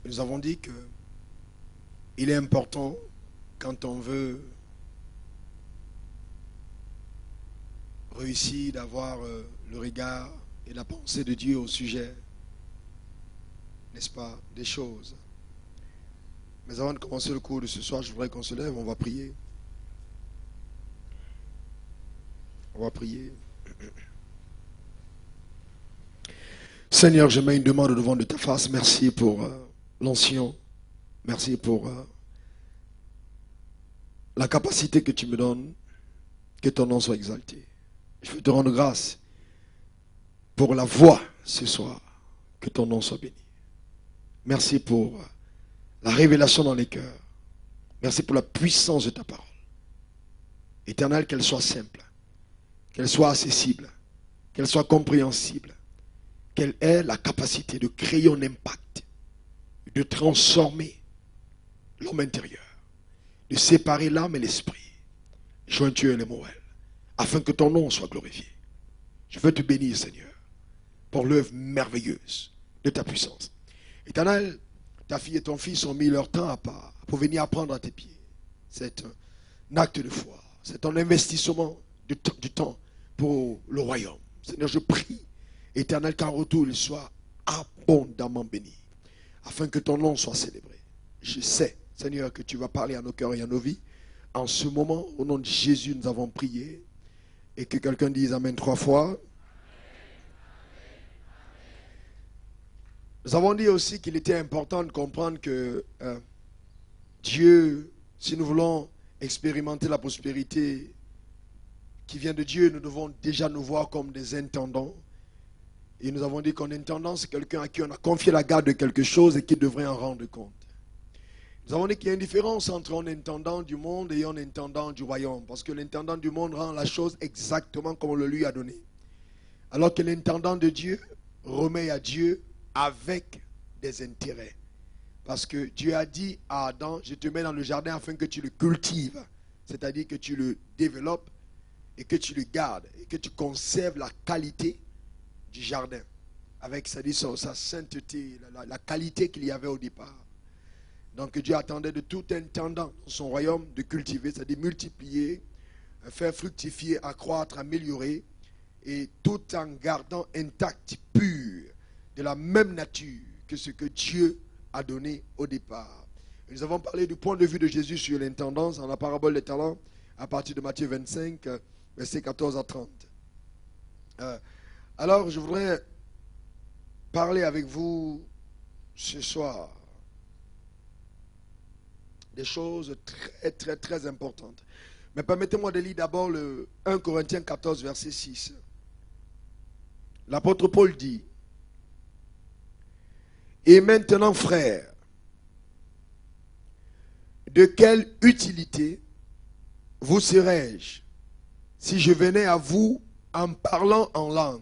Nous avons dit que il est important, quand on veut réussir, d'avoir le regard et la pensée de Dieu au sujet, n'est-ce pas, des choses. Mais avant de commencer le cours de ce soir, je voudrais qu'on se lève, on va prier. On va prier. Seigneur, je mets une demande devant de ta face. Merci pour l'ancien. Merci pour la capacité que tu me donnes, que ton nom soit exalté. Je veux te rendre grâce pour la voix ce soir, que ton nom soit béni. Merci pour la révélation dans les cœurs. Merci pour la puissance de ta parole. Éternel, qu'elle soit simple, qu'elle soit accessible, qu'elle soit compréhensible, qu'elle ait la capacité de créer un impact, de transformer l'homme intérieur, de séparer l'âme et l'esprit, jointure et les moelles, afin que ton nom soit glorifié. Je veux te bénir, Seigneur, pour l'œuvre merveilleuse de ta puissance. Éternel, ta fille et ton fils ont mis leur temps à part pour venir apprendre à tes pieds. C'est un acte de foi, c'est un investissement du temps pour le royaume. Seigneur, je prie, Éternel, qu'en retour, il soit abondamment béni, afin que ton nom soit célébré. Je sais, Seigneur, que tu vas parler à nos cœurs et à nos vies. En ce moment, au nom de Jésus, nous avons prié. Et que quelqu'un dise Amen 3 fois. Nous avons dit aussi qu'il était important de comprendre que Dieu, si nous voulons expérimenter la prospérité qui vient de Dieu, nous devons déjà nous voir comme des intendants. Et nous avons dit qu'un intendant, c'est quelqu'un à qui on a confié la garde de quelque chose et qui devrait en rendre compte. Nous avons dit qu'il y a une différence entre un intendant du monde et un intendant du royaume. Parce que l'intendant du monde rend la chose exactement comme on le lui a donné. Alors que l'intendant de Dieu remet à Dieu avec des intérêts. Parce que Dieu a dit à Adam, je te mets dans le jardin afin que tu le cultives. C'est-à-dire que tu le développes et que tu le gardes. Et que tu conserves la qualité du jardin. Avec, c'est-à-dire sa sainteté, la qualité qu'il y avait au départ. Donc Dieu attendait de tout intendant dans son royaume de cultiver, c'est-à-dire multiplier, faire fructifier, accroître, améliorer, et tout en gardant intact, pur, de la même nature que ce que Dieu a donné au départ. Et nous avons parlé du point de vue de Jésus sur l'intendance dans la parabole des talents à partir de Matthieu 25, versets 14 à 30. Alors je voudrais parler avec vous ce soir des choses très, très, très importantes. Mais permettez-moi de lire d'abord le 1 Corinthiens 14, verset 6. L'apôtre Paul dit, « Et maintenant, frères, de quelle utilité vous serais-je si je venais à vous en parlant en langue?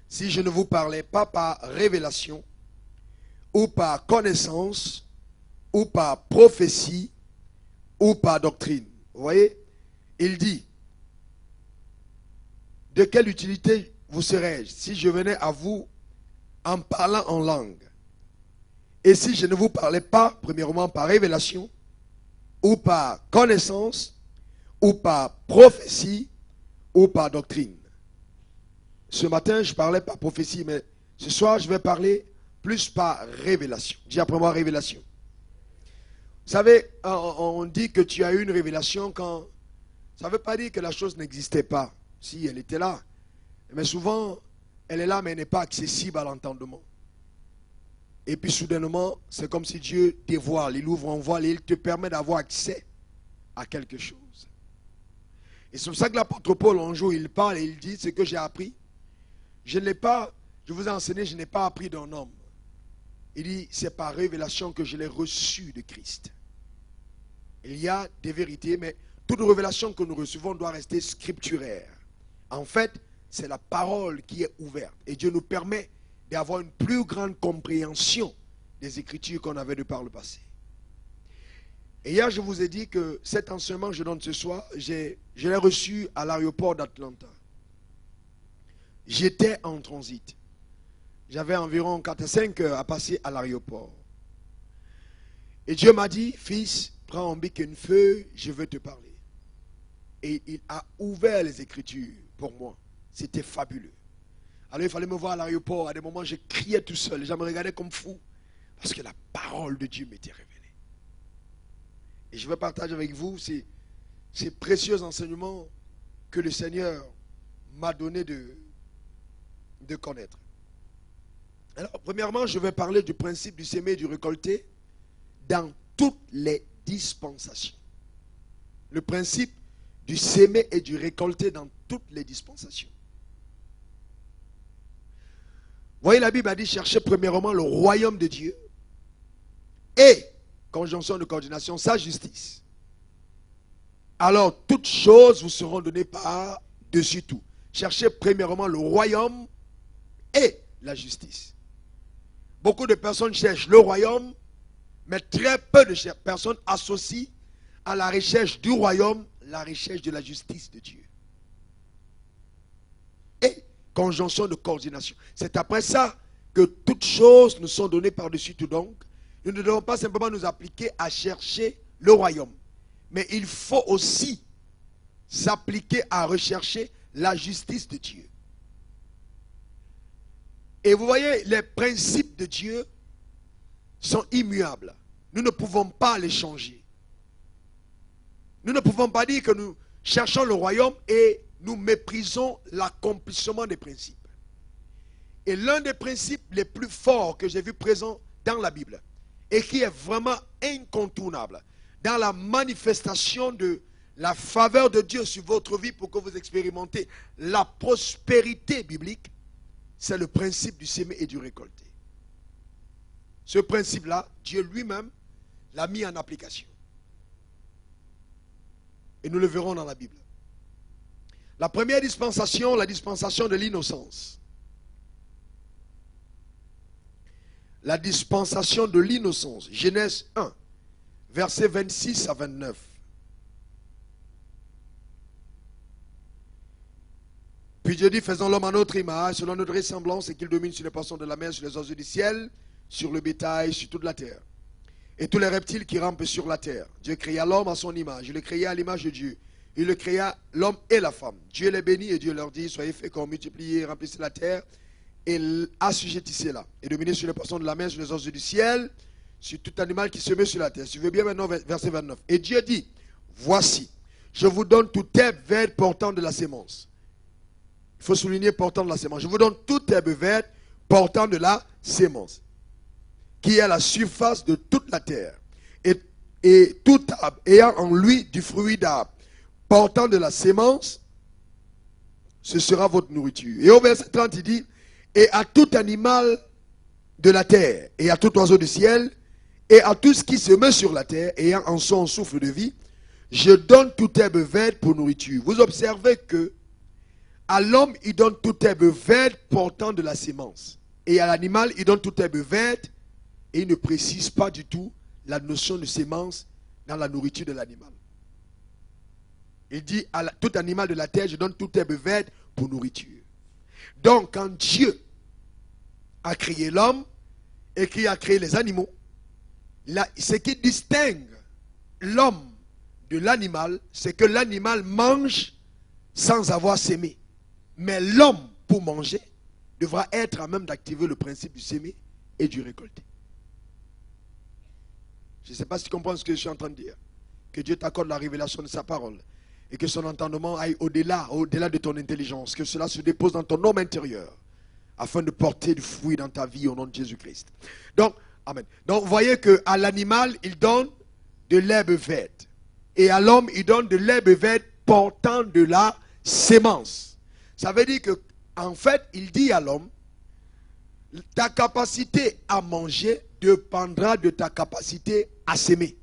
Si je ne vous parlais pas par révélation, ou par connaissance, ou par prophétie, ou par doctrine. » Vous voyez, il dit, de quelle utilité vous serais-je si je venais à vous en parlant en langue? Et si je ne vous parlais pas, premièrement, par révélation, ou par connaissance, ou par prophétie, ou par doctrine. Ce matin, je parlais par prophétie, mais ce soir, je vais parler plus par révélation. Dis après moi révélation. Vous savez, on dit que tu as eu une révélation quand... Ça ne veut pas dire que la chose n'existait pas. Si, elle était là. Mais souvent, elle est là, mais elle n'est pas accessible à l'entendement. Et puis soudainement, c'est comme si Dieu dévoile, il ouvre un voile et il te permet d'avoir accès à quelque chose. Et c'est pour ça que l'apôtre Paul, un jour, il parle et il dit, ce que j'ai appris, je ne l'ai pas, je vous ai enseigné, je n'ai pas appris d'un homme. Il dit, c'est par révélation que je l'ai reçu de Christ. Il y a des vérités, mais toute révélation que nous recevons doit rester scripturaire. En fait, c'est la parole qui est ouverte. Et Dieu nous permet d'avoir une plus grande compréhension des Écritures qu'on avait de par le passé. Et hier, je vous ai dit que cet enseignement que je donne ce soir, je l'ai reçu à l'aéroport d'Atlanta. J'étais en transit. J'avais environ 4 à 5 heures à passer à l'aéroport. Et Dieu m'a dit, fils, prends un bic et une feuille, je veux te parler. Et il a ouvert les Écritures pour moi. C'était fabuleux. Alors il fallait me voir à l'aéroport. À des moments, je criais tout seul. Les gens me regardaient comme fou. Parce que la parole de Dieu m'était révélée. Et je vais partager avec vous ces précieux enseignements que le Seigneur m'a donné de connaître. Alors, premièrement, je vais parler du principe du sémer et du récolter dans toutes les dispensations. Le principe du sémer et du récolter dans toutes les dispensations. Vous voyez, la Bible a dit chercher premièrement le royaume de Dieu et, conjonction de coordination, sa justice. Alors, toutes choses vous seront données par-dessus tout. Cherchez premièrement le royaume et la justice. Beaucoup de personnes cherchent le royaume, mais très peu de personnes associent à la recherche du royaume la recherche de la justice de Dieu. Et conjonction de coordination. C'est après ça que toutes choses nous sont données par-dessus tout. Donc, nous ne devons pas simplement nous appliquer à chercher le royaume, mais il faut aussi s'appliquer à rechercher la justice de Dieu. Et vous voyez, les principes de Dieu sont immuables. Nous ne pouvons pas les changer. Nous ne pouvons pas dire que nous cherchons le royaume et nous méprisons l'accomplissement des principes. Et l'un des principes les plus forts que j'ai vu présent dans la Bible et qui est vraiment incontournable dans la manifestation de la faveur de Dieu sur votre vie pour que vous expérimentez la prospérité biblique, c'est le principe du sémer et du récolter. Ce principe-là, Dieu lui-même l'a mis en application. Et nous le verrons dans la Bible. La première dispensation, la dispensation de l'innocence. La dispensation de l'innocence. Genèse 1, versets 26 à 29. Puis Dieu dit, faisons l'homme à notre image, selon notre ressemblance, et qu'il domine sur les poissons de la mer, sur les oiseaux du ciel, sur le bétail, sur toute la terre. Et tous les reptiles qui rampent sur la terre. Dieu créa l'homme à son image. Il le créa à l'image de Dieu. Il le créa, l'homme et la femme. Dieu les bénit et Dieu leur dit, soyez féconds, multipliez, remplissez la terre et assujettissez-la. Et dominez sur les poissons de la mer, sur les oiseaux du ciel, sur tout animal qui se met sur la terre. Suivez bien maintenant verset 29. Et Dieu dit, voici, je vous donne toute herbe verte portant de la sémence. Il faut souligner portant de la sémence. Je vous donne toute herbe verte portant de la sémence, qui est à la surface de toute la terre. Et tout arbre ayant en lui du fruit d'arbre, portant de la sémence, ce sera votre nourriture. Et au verset 30, il dit, et à tout animal de la terre, et à tout oiseau du ciel, et à tout ce qui se met sur la terre, ayant en son souffle de vie, je donne toute herbe verte pour nourriture. Vous observez que à l'homme, il donne toute herbe verte portant de la sémence. Et à l'animal, il donne toute herbe verte. Et il ne précise pas du tout la notion de sémence dans la nourriture de l'animal. Il dit à tout animal de la terre, je donne toute herbe verte pour nourriture. Donc, quand Dieu a créé l'homme et qu'il a créé les animaux, là, ce qui distingue l'homme de l'animal, c'est que l'animal mange sans avoir sémé. Mais l'homme, pour manger, devra être à même d'activer le principe du sémer et du récolter. Je ne sais pas si tu comprends ce que je suis en train de dire. Que Dieu t'accorde la révélation de sa parole. Et que son entendement aille au-delà de ton intelligence. Que cela se dépose dans ton homme intérieur. Afin de porter du fruit dans ta vie au nom de Jésus-Christ. Donc, amen. Donc, vous voyez qu'à l'animal, il donne de l'herbe verte. Et à l'homme, il donne de l'herbe verte portant de la sémence. Ça veut dire que, en fait, il dit à l'homme, ta capacité à manger dépendra de ta capacité à s'aimer.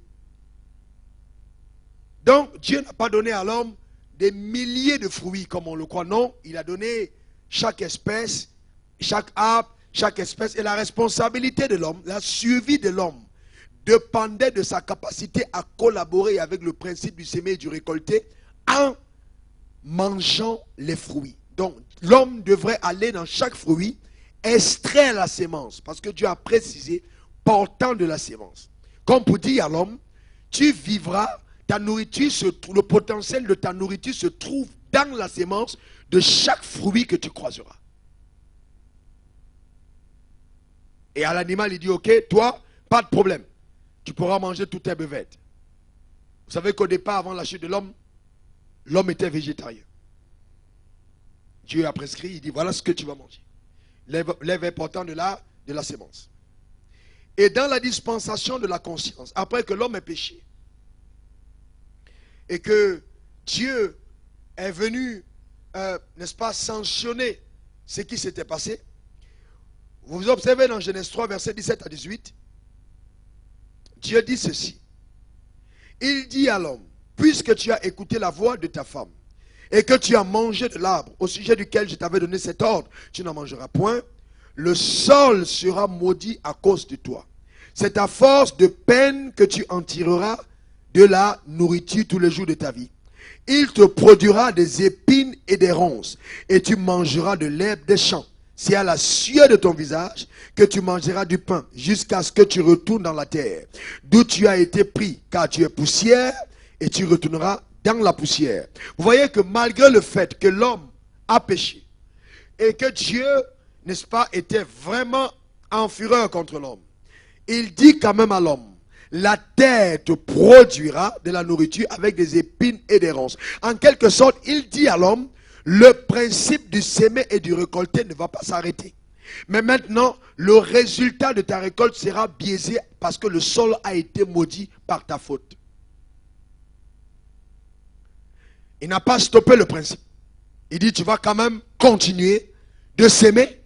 Donc, Dieu n'a pas donné à l'homme des milliers de fruits comme on le croit. Non, il a donné chaque espèce, chaque arbre, chaque espèce. Et la responsabilité de l'homme, la survie de l'homme, dépendait de sa capacité à collaborer avec le principe du sémer et du récolter en mangeant les fruits. Donc, l'homme devrait aller dans chaque fruit extraire la sémence. Parce que Dieu a précisé, portant de la sémence. Comme pour dire à l'homme, tu vivras, ta nourriture le potentiel de ta nourriture se trouve dans la sémence de chaque fruit que tu croiseras. Et à l'animal, il dit, ok, toi, pas de problème. Tu pourras manger toutes tes beuvettes. Vous savez qu'au départ, avant la chute de l'homme, l'homme était végétarien. Dieu a prescrit, il dit, voilà ce que tu vas manger. L'œuf est portant de la sémence. Et dans la dispensation de la conscience, après que l'homme ait péché, et que Dieu est venu, n'est-ce pas, sanctionner ce qui s'était passé, vous observez dans Genèse 3, versets 17 à 18, Dieu dit ceci. Il dit à l'homme, puisque tu as écouté la voix de ta femme, et que tu as mangé de l'arbre au sujet duquel je t'avais donné cet ordre, tu n'en mangeras point, le sol sera maudit à cause de toi. C'est à force de peine que tu en tireras de la nourriture tous les jours de ta vie. Il te produira des épines et des ronces, et tu mangeras de l'herbe des champs. C'est à la sueur de ton visage que tu mangeras du pain, jusqu'à ce que tu retournes dans la terre, d'où tu as été pris, car tu es poussière, et tu retourneras dans la poussière. Vous voyez que malgré le fait que l'homme a péché, et que Dieu, n'est-ce pas, était vraiment en fureur contre l'homme, il dit quand même à l'homme, la terre te produira de la nourriture avec des épines et des ronces. En quelque sorte, il dit à l'homme, le principe du semer et du récolter ne va pas s'arrêter. Mais maintenant, le résultat de ta récolte sera biaisé parce que le sol a été maudit par ta faute. Il n'a pas stoppé le principe. Il dit, tu vas quand même continuer de s'aimer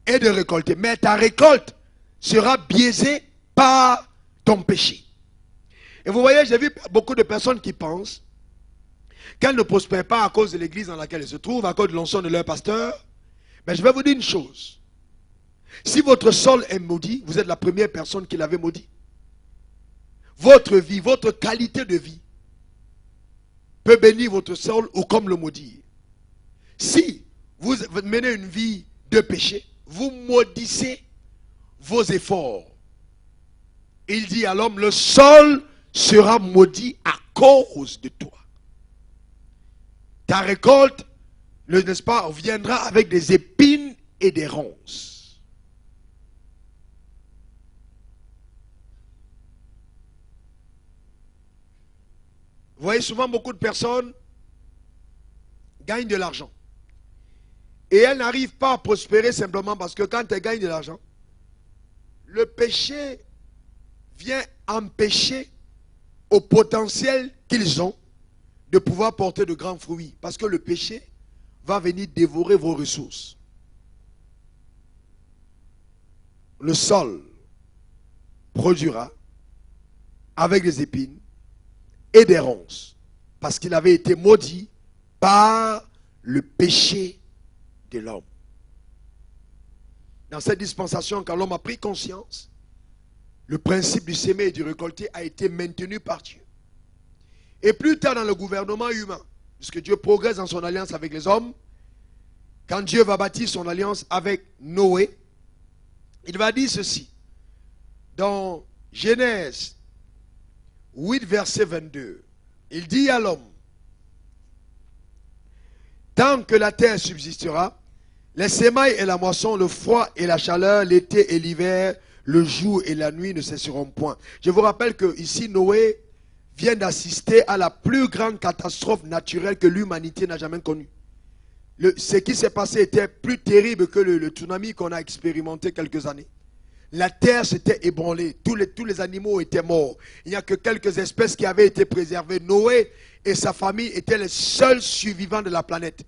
et de récolter. Mais ta récolte sera biaisée par ton péché. Et vous voyez, j'ai vu beaucoup de personnes qui pensent qu'elles ne prospèrent pas à cause de l'église dans laquelle elles se trouvent, à cause de l'onction de leur pasteur. Mais je vais vous dire une chose. Si votre sol est maudit, vous êtes la première personne qui l'avait maudit. Votre vie, votre qualité de vie peut bénir votre sol ou comme le maudire. Si vous menez une vie de péché, vous maudissez vos efforts. Il dit à l'homme, le sol sera maudit à cause de toi. Ta récolte, n'est-ce pas, viendra avec des épines et des ronces. Vous voyez souvent beaucoup de personnes gagnent de l'argent. Et elles n'arrivent pas à prospérer simplement parce que quand elles gagnent de l'argent, le péché vient empêcher au potentiel qu'ils ont de pouvoir porter de grands fruits. Parce que le péché va venir dévorer vos ressources. Le sol produira avec des épines et des ronces. Parce qu'il avait été maudit par le péché de l'homme. Dans cette dispensation, quand l'homme a pris conscience, le principe du semer et du récolter a été maintenu par Dieu. Et plus tard dans le gouvernement humain, puisque Dieu progresse dans son alliance avec les hommes, quand Dieu va bâtir son alliance avec Noé, il va dire ceci. Dans Genèse 8, verset 22, il dit à l'homme, tant que la terre subsistera, les semailles et la moisson, le froid et la chaleur, l'été et l'hiver, le jour et la nuit ne cesseront point. Je vous rappelle que ici Noé vient d'assister à la plus grande catastrophe naturelle que l'humanité n'a jamais connue. Ce qui s'est passé était plus terrible que le tsunami qu'on a expérimenté quelques années. La terre s'était ébranlée, tous les animaux étaient morts. Il n'y a que quelques espèces qui avaient été préservées. Noé et sa famille étaient les seuls survivants de la planète.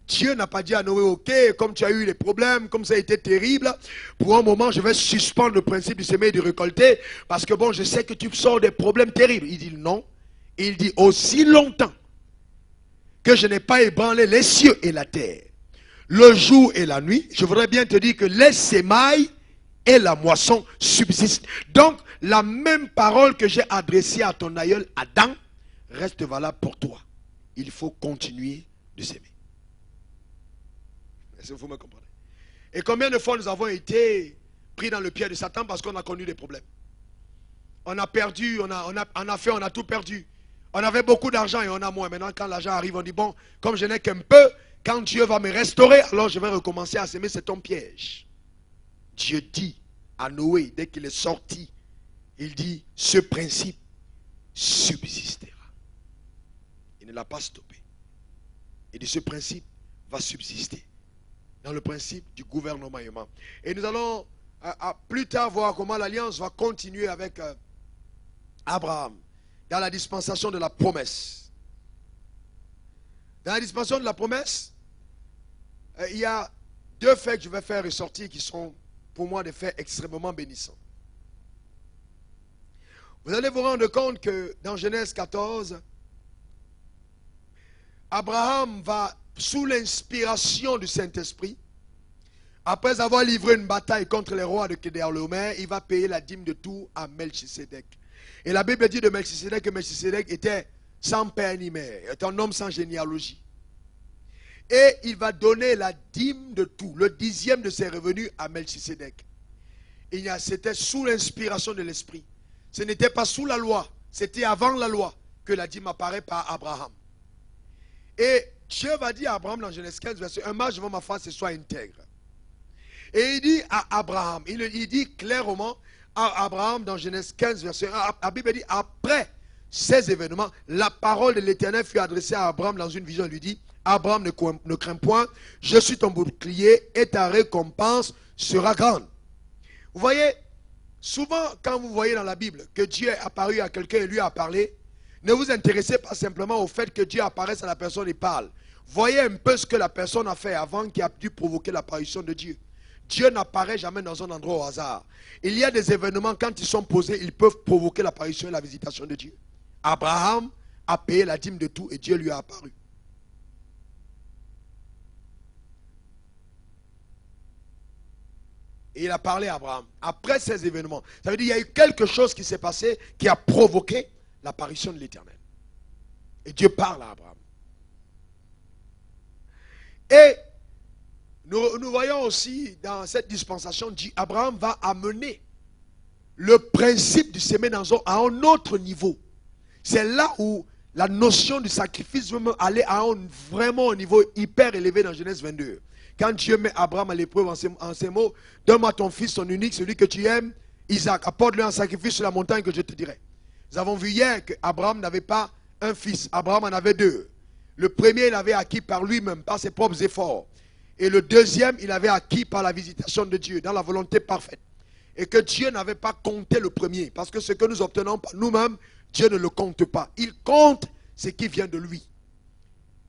Dieu n'a pas dit à Noé, ok, comme tu as eu les problèmes, comme ça a été terrible, pour un moment je vais suspendre le principe du semer et du récolter, parce que bon, je sais que tu sors des problèmes terribles. Il dit non. Il dit aussi longtemps que je n'ai pas ébranlé les cieux et la terre, le jour et la nuit, je voudrais bien te dire que les semailles et la moisson subsistent. Donc, la même parole que j'ai adressée à ton aïeul Adam reste valable pour toi. Il faut continuer de s'aimer. Est-ce que vous me comprenez? Et combien de fois nous avons été pris dans le pied de Satan parce qu'on a connu des problèmes. On a perdu, on a tout perdu. On avait beaucoup d'argent et on a moins. Maintenant, quand l'argent arrive, on dit, bon, comme je n'ai qu'un peu, quand Dieu va me restaurer, alors je vais recommencer à s'aimer, c'est ton piège. Dieu dit à Noé, dès qu'il est sorti, il dit, ce principe subsistera. Il ne l'a pas stoppé. Il dit, ce principe va subsister dans le principe du gouvernement humain. Et nous allons plus tard voir comment l'alliance va continuer avec Abraham dans la dispensation de la promesse. Dans la dispensation de la promesse, il y a deux faits que je vais faire ressortir qui sont pour moi des faits extrêmement bénissants. Vous allez vous rendre compte que dans Genèse 14, Abraham va, sous l'inspiration du Saint-Esprit, après avoir livré une bataille contre les rois de Kedorlaomer, il va payer la dîme de tout à Melchisédek. Et la Bible dit de Melchisédek que Melchisédek était sans père ni mère, était un homme sans généalogie. Et il va donner la dîme de tout, le 10e de ses revenus à Melchisédek. C'était sous l'inspiration de l'Esprit. Ce n'était pas sous la loi, c'était avant la loi que la dîme apparaît par Abraham. Et Dieu va dire à Abraham dans Genèse 15, verset 1, marche devant ma face et sois intègre. Et il dit à Abraham, il dit clairement à Abraham dans Genèse 15, verset 1, la Bible dit, après ces événements, la parole de l'Éternel fut adressée à Abraham dans une vision. Il lui dit, Abraham, ne crains point, je suis ton bouclier et ta récompense sera grande. Vous voyez, souvent quand vous voyez dans la Bible que Dieu est apparu à quelqu'un et lui a parlé, ne vous intéressez pas simplement au fait que Dieu apparaisse à la personne et parle. Voyez un peu ce que la personne a fait avant qui a dû provoquer l'apparition de Dieu. Dieu n'apparaît jamais dans un endroit au hasard. Il y a des événements, quand ils sont posés, ils peuvent provoquer l'apparition et la visitation de Dieu. Abraham a payé la dîme de tout et Dieu lui a apparu. Et il a parlé à Abraham. Après ces événements, ça veut dire qu'il y a eu quelque chose qui s'est passé qui a provoqué l'apparition de l'Éternel. Et Dieu parle à Abraham. Et nous voyons aussi dans cette dispensation, Abraham va amener le principe du semer à un autre niveau. C'est là où la notion du sacrifice va aller à vraiment un niveau hyper élevé dans Genèse 22. Quand Dieu met Abraham à l'épreuve en ces mots, donne-moi ton fils, ton unique, celui que tu aimes, Isaac, apporte-le un sacrifice sur la montagne que je te dirai. Nous avons vu hier qu'Abraham n'avait pas un fils, Abraham en avait deux. Le premier, il avait acquis par lui-même, par ses propres efforts. Et le deuxième, il avait acquis par la visitation de Dieu, dans la volonté parfaite. Et que Dieu n'avait pas compté le premier, parce que ce que nous obtenons par nous-mêmes, Dieu ne le compte pas. Il compte ce qui vient de lui.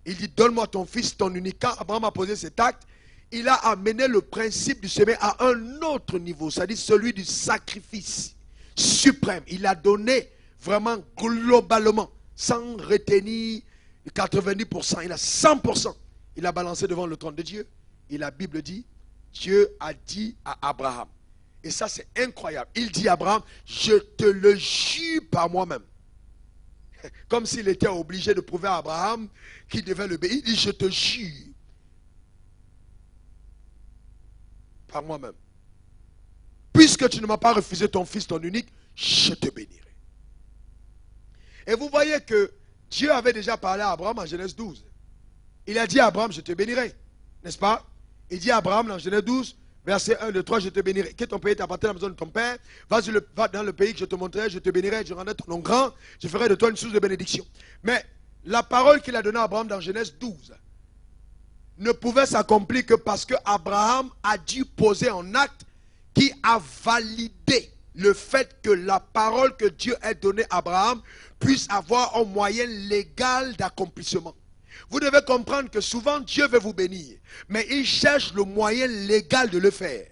Il dit, donne-moi ton fils, ton unique. Quand Abraham a posé cet acte, il a amené le principe du semer à un autre niveau, c'est-à-dire celui du sacrifice suprême. Il a donné vraiment globalement, sans retenir 90%, il a 100%. Il a balancé devant le trône de Dieu. Et la Bible dit, Dieu a dit à Abraham, et ça c'est incroyable, il dit à Abraham, je te le jure par moi-même. Comme s'il était obligé de prouver à Abraham qu'il devait le bénir. Il dit, je te jure par moi-même. Puisque tu ne m'as pas refusé ton fils, ton unique, je te bénirai. Et vous voyez que Dieu avait déjà parlé à Abraham en Genèse 12. Il a dit à Abraham, je te bénirai. N'est-ce pas? Il dit à Abraham dans Genèse 12, verset 1, 2, 3, je te bénirai. Quitte ton pays, t'appartiens à la maison de ton père. Va dans le pays que je te montrerai, je te bénirai, je rendrai ton nom grand. Je ferai de toi une source de bénédiction. Mais la parole qu'il a donnée à Abraham dans Genèse 12 ne pouvait s'accomplir que parce que Abraham a dû poser un acte qui a validé le fait que la parole que Dieu a donnée à Abraham puisse avoir un moyen légal d'accomplissement. Vous devez comprendre que souvent Dieu veut vous bénir, mais il cherche le moyen légal de le faire.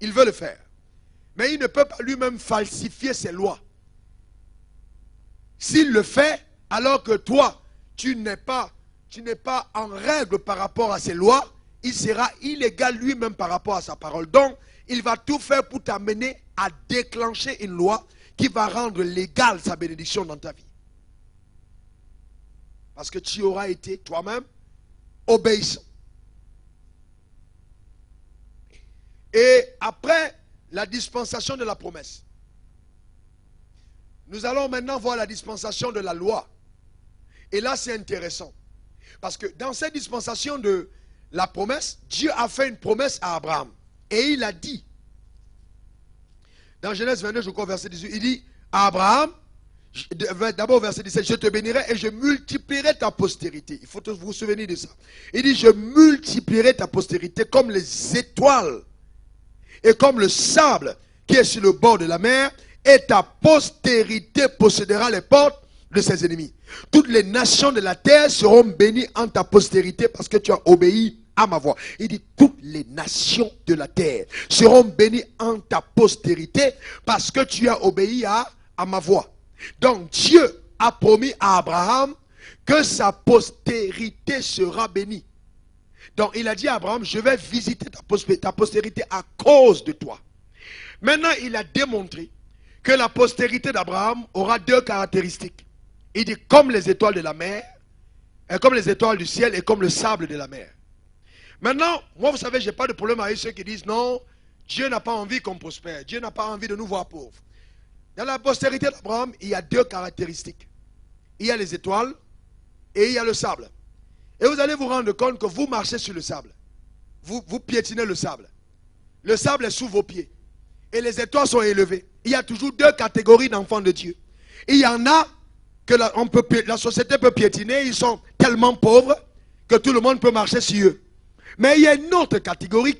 Il veut le faire, mais il ne peut pas lui-même falsifier ses lois. S'il le fait, alors que toi, tu n'es pas en règle par rapport à ses lois, il sera illégal lui-même par rapport à sa parole. Donc, il va tout faire pour t'amener à déclencher une loi qui va rendre légale sa bénédiction dans ta vie. Parce que tu auras été toi-même obéissant. Et après la dispensation de la promesse, nous allons maintenant voir la dispensation de la loi. Et là, c'est intéressant. Parce que dans cette dispensation de la promesse, Dieu a fait une promesse à Abraham. Et il a dit, dans Genèse 22, je crois, verset 18, il dit à Abraham, d'abord verset 17, je te bénirai et je multiplierai ta postérité. Il faut vous souvenir de ça. Il dit, je multiplierai ta postérité comme les étoiles et comme le sable qui est sur le bord de la mer, et ta postérité possédera les portes de ses ennemis. Toutes les nations de la terre seront bénies en ta postérité parce que tu as obéi à ma voix. Il dit, toutes les nations de la terre seront bénies en ta postérité parce que tu as obéi à ma voix. Donc Dieu a promis à Abraham que sa postérité sera bénie. Donc il a dit à Abraham, je vais visiter ta postérité à cause de toi. Maintenant il a démontré que la postérité d'Abraham aura deux caractéristiques. Il dit comme les étoiles de la mer, et comme les étoiles du ciel et comme le sable de la mer. Maintenant, moi vous savez, je n'ai pas de problème avec ceux qui disent non, Dieu n'a pas envie qu'on prospère, Dieu n'a pas envie de nous voir pauvres. Dans la postérité d'Abraham, il y a deux caractéristiques. Il y a les étoiles et il y a le sable. Et vous allez vous rendre compte que vous marchez sur le sable. Vous piétinez le sable. Le sable est sous vos pieds. Et les étoiles sont élevées. Il y a toujours deux catégories d'enfants de Dieu. Il y en a que la société peut piétiner. Ils sont tellement pauvres que tout le monde peut marcher sur eux. Mais il y a une autre catégorie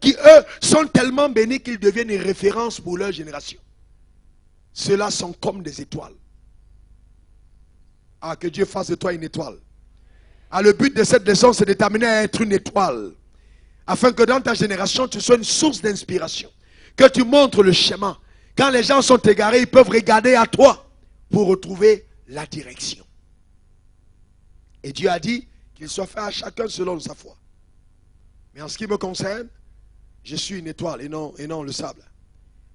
qui, eux, sont tellement bénis qu'ils deviennent une référence pour leur génération. Ceux-là sont comme des étoiles. Ah, que Dieu fasse de toi une étoile. Ah, le but de cette leçon, c'est de t'amener à être une étoile. Afin que dans ta génération, tu sois une source d'inspiration. Que tu montres le chemin. Quand les gens sont égarés, ils peuvent regarder à toi pour retrouver la direction. Et Dieu a dit qu'il soit fait à chacun selon sa foi. Mais en ce qui me concerne, je suis une étoile et non le sable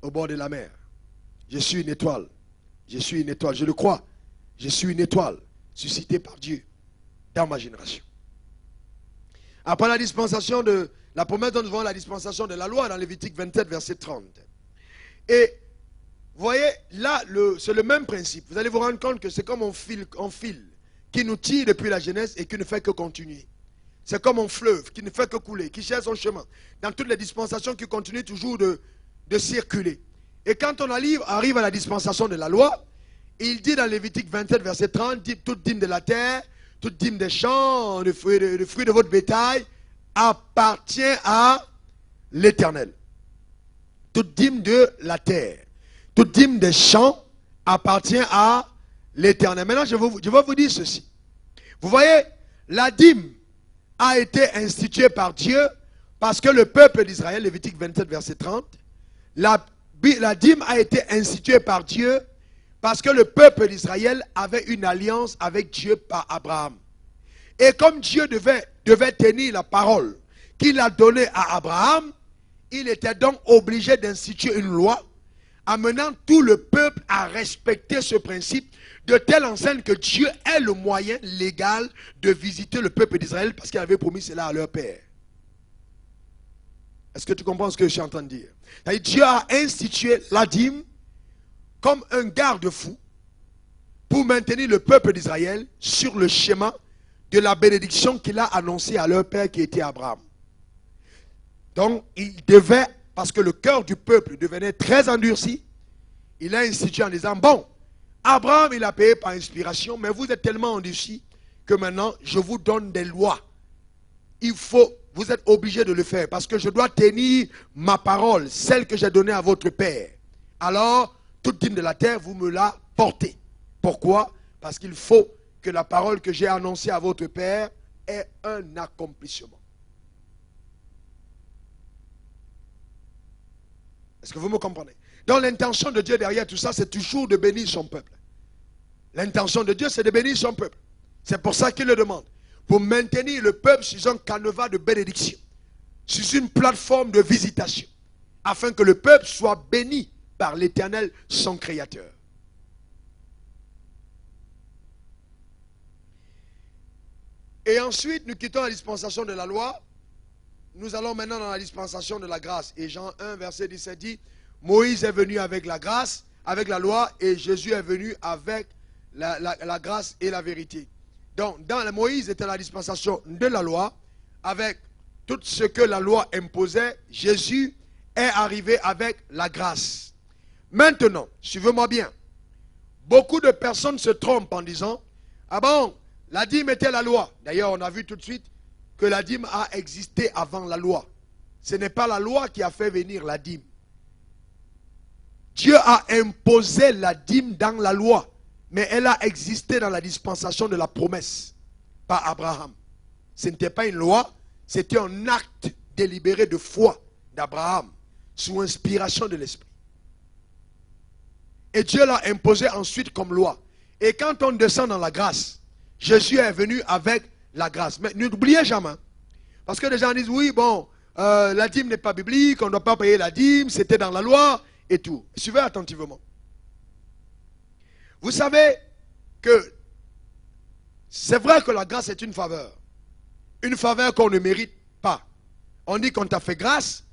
au bord de la mer. Je suis une étoile. Je suis une étoile. Je le crois. Je suis une étoile suscitée par Dieu dans ma génération. Après la dispensation de la promesse, nous avons la dispensation de la loi dans Lévitique 27, verset 30. Et vous voyez, là, c'est le même principe. Vous allez vous rendre compte que c'est comme un fil qui nous tire depuis la Genèse et qui ne fait que continuer. C'est comme un fleuve qui ne fait que couler, qui cherche son chemin. Dans toutes les dispensations qui continuent toujours de circuler. Et quand on arrive à la dispensation de la loi, il dit dans Lévitique 27, verset 30, dit, toute dîme de la terre, toute dîme des champs, le fruit de votre bétail, appartient à l'Éternel. Toute dîme de la terre, toute dîme des champs appartient à l'Éternel. Maintenant, je vais vous dire ceci. Vous voyez, la dîme a été instituée par Dieu parce que le peuple d'Israël, Lévitique 27, verset 30, la dîme a été instituée par Dieu parce que le peuple d'Israël avait une alliance avec Dieu par Abraham. Et comme Dieu devait tenir la parole qu'il a donnée à Abraham, il était donc obligé d'instituer une loi amenant tout le peuple à respecter ce principe de telle enseigne que Dieu ait le moyen légal de visiter le peuple d'Israël parce qu'il avait promis cela à leur père. Est-ce que tu comprends ce que je suis en train de dire? C'est-à-dire, Dieu a institué la dîme comme un garde-fou pour maintenir le peuple d'Israël sur le chemin de la bénédiction qu'il a annoncée à leur père qui était Abraham. Donc, il devait, parce que le cœur du peuple devenait très endurci, il a institué en disant, bon, Abraham, il a payé par inspiration, mais vous êtes tellement endurcis que maintenant, je vous donne des lois. Vous êtes obligés de le faire, parce que je dois tenir ma parole, celle que j'ai donnée à votre père. Alors, toute dîme de la terre, vous me la portez. Pourquoi? Parce qu'il faut que la parole que j'ai annoncée à votre père ait un accomplissement. Est-ce que vous me comprenez? Donc l'intention de Dieu derrière tout ça, c'est toujours de bénir son peuple. L'intention de Dieu, c'est de bénir son peuple. C'est pour ça qu'il le demande. Pour maintenir le peuple sur un canevas de bénédiction. Sur une plateforme de visitation. Afin que le peuple soit béni par l'Éternel, son Créateur. Et ensuite, nous quittons la dispensation de la loi. Nous allons maintenant dans la dispensation de la grâce. Et Jean 1, verset 17 dit, Moïse est venu avec la grâce, avec la loi, et Jésus est venu avec la grâce et la vérité. Donc, Moïse était la dispensation de la loi, avec tout ce que la loi imposait. Jésus est arrivé avec la grâce. Maintenant, suivez-moi bien. Beaucoup de personnes se trompent en disant, ah bon, la dîme était la loi. D'ailleurs, on a vu tout de suite que la dîme a existé avant la loi. Ce n'est pas la loi qui a fait venir la dîme. Dieu a imposé la dîme dans la loi, mais elle a existé dans la dispensation de la promesse par Abraham. Ce n'était pas une loi, c'était un acte délibéré de foi d'Abraham, sous inspiration de l'Esprit. Et Dieu l'a imposé ensuite comme loi. Et quand on descend dans la grâce, Jésus est venu avec la grâce. Mais n'oubliez jamais, parce que les gens disent, oui, bon, la dîme n'est pas biblique, on ne doit pas payer la dîme, c'était dans la loi et tout. Suivez attentivement. Vous savez que c'est vrai que la grâce est une faveur qu'on ne mérite pas. On dit qu'on t'a fait grâce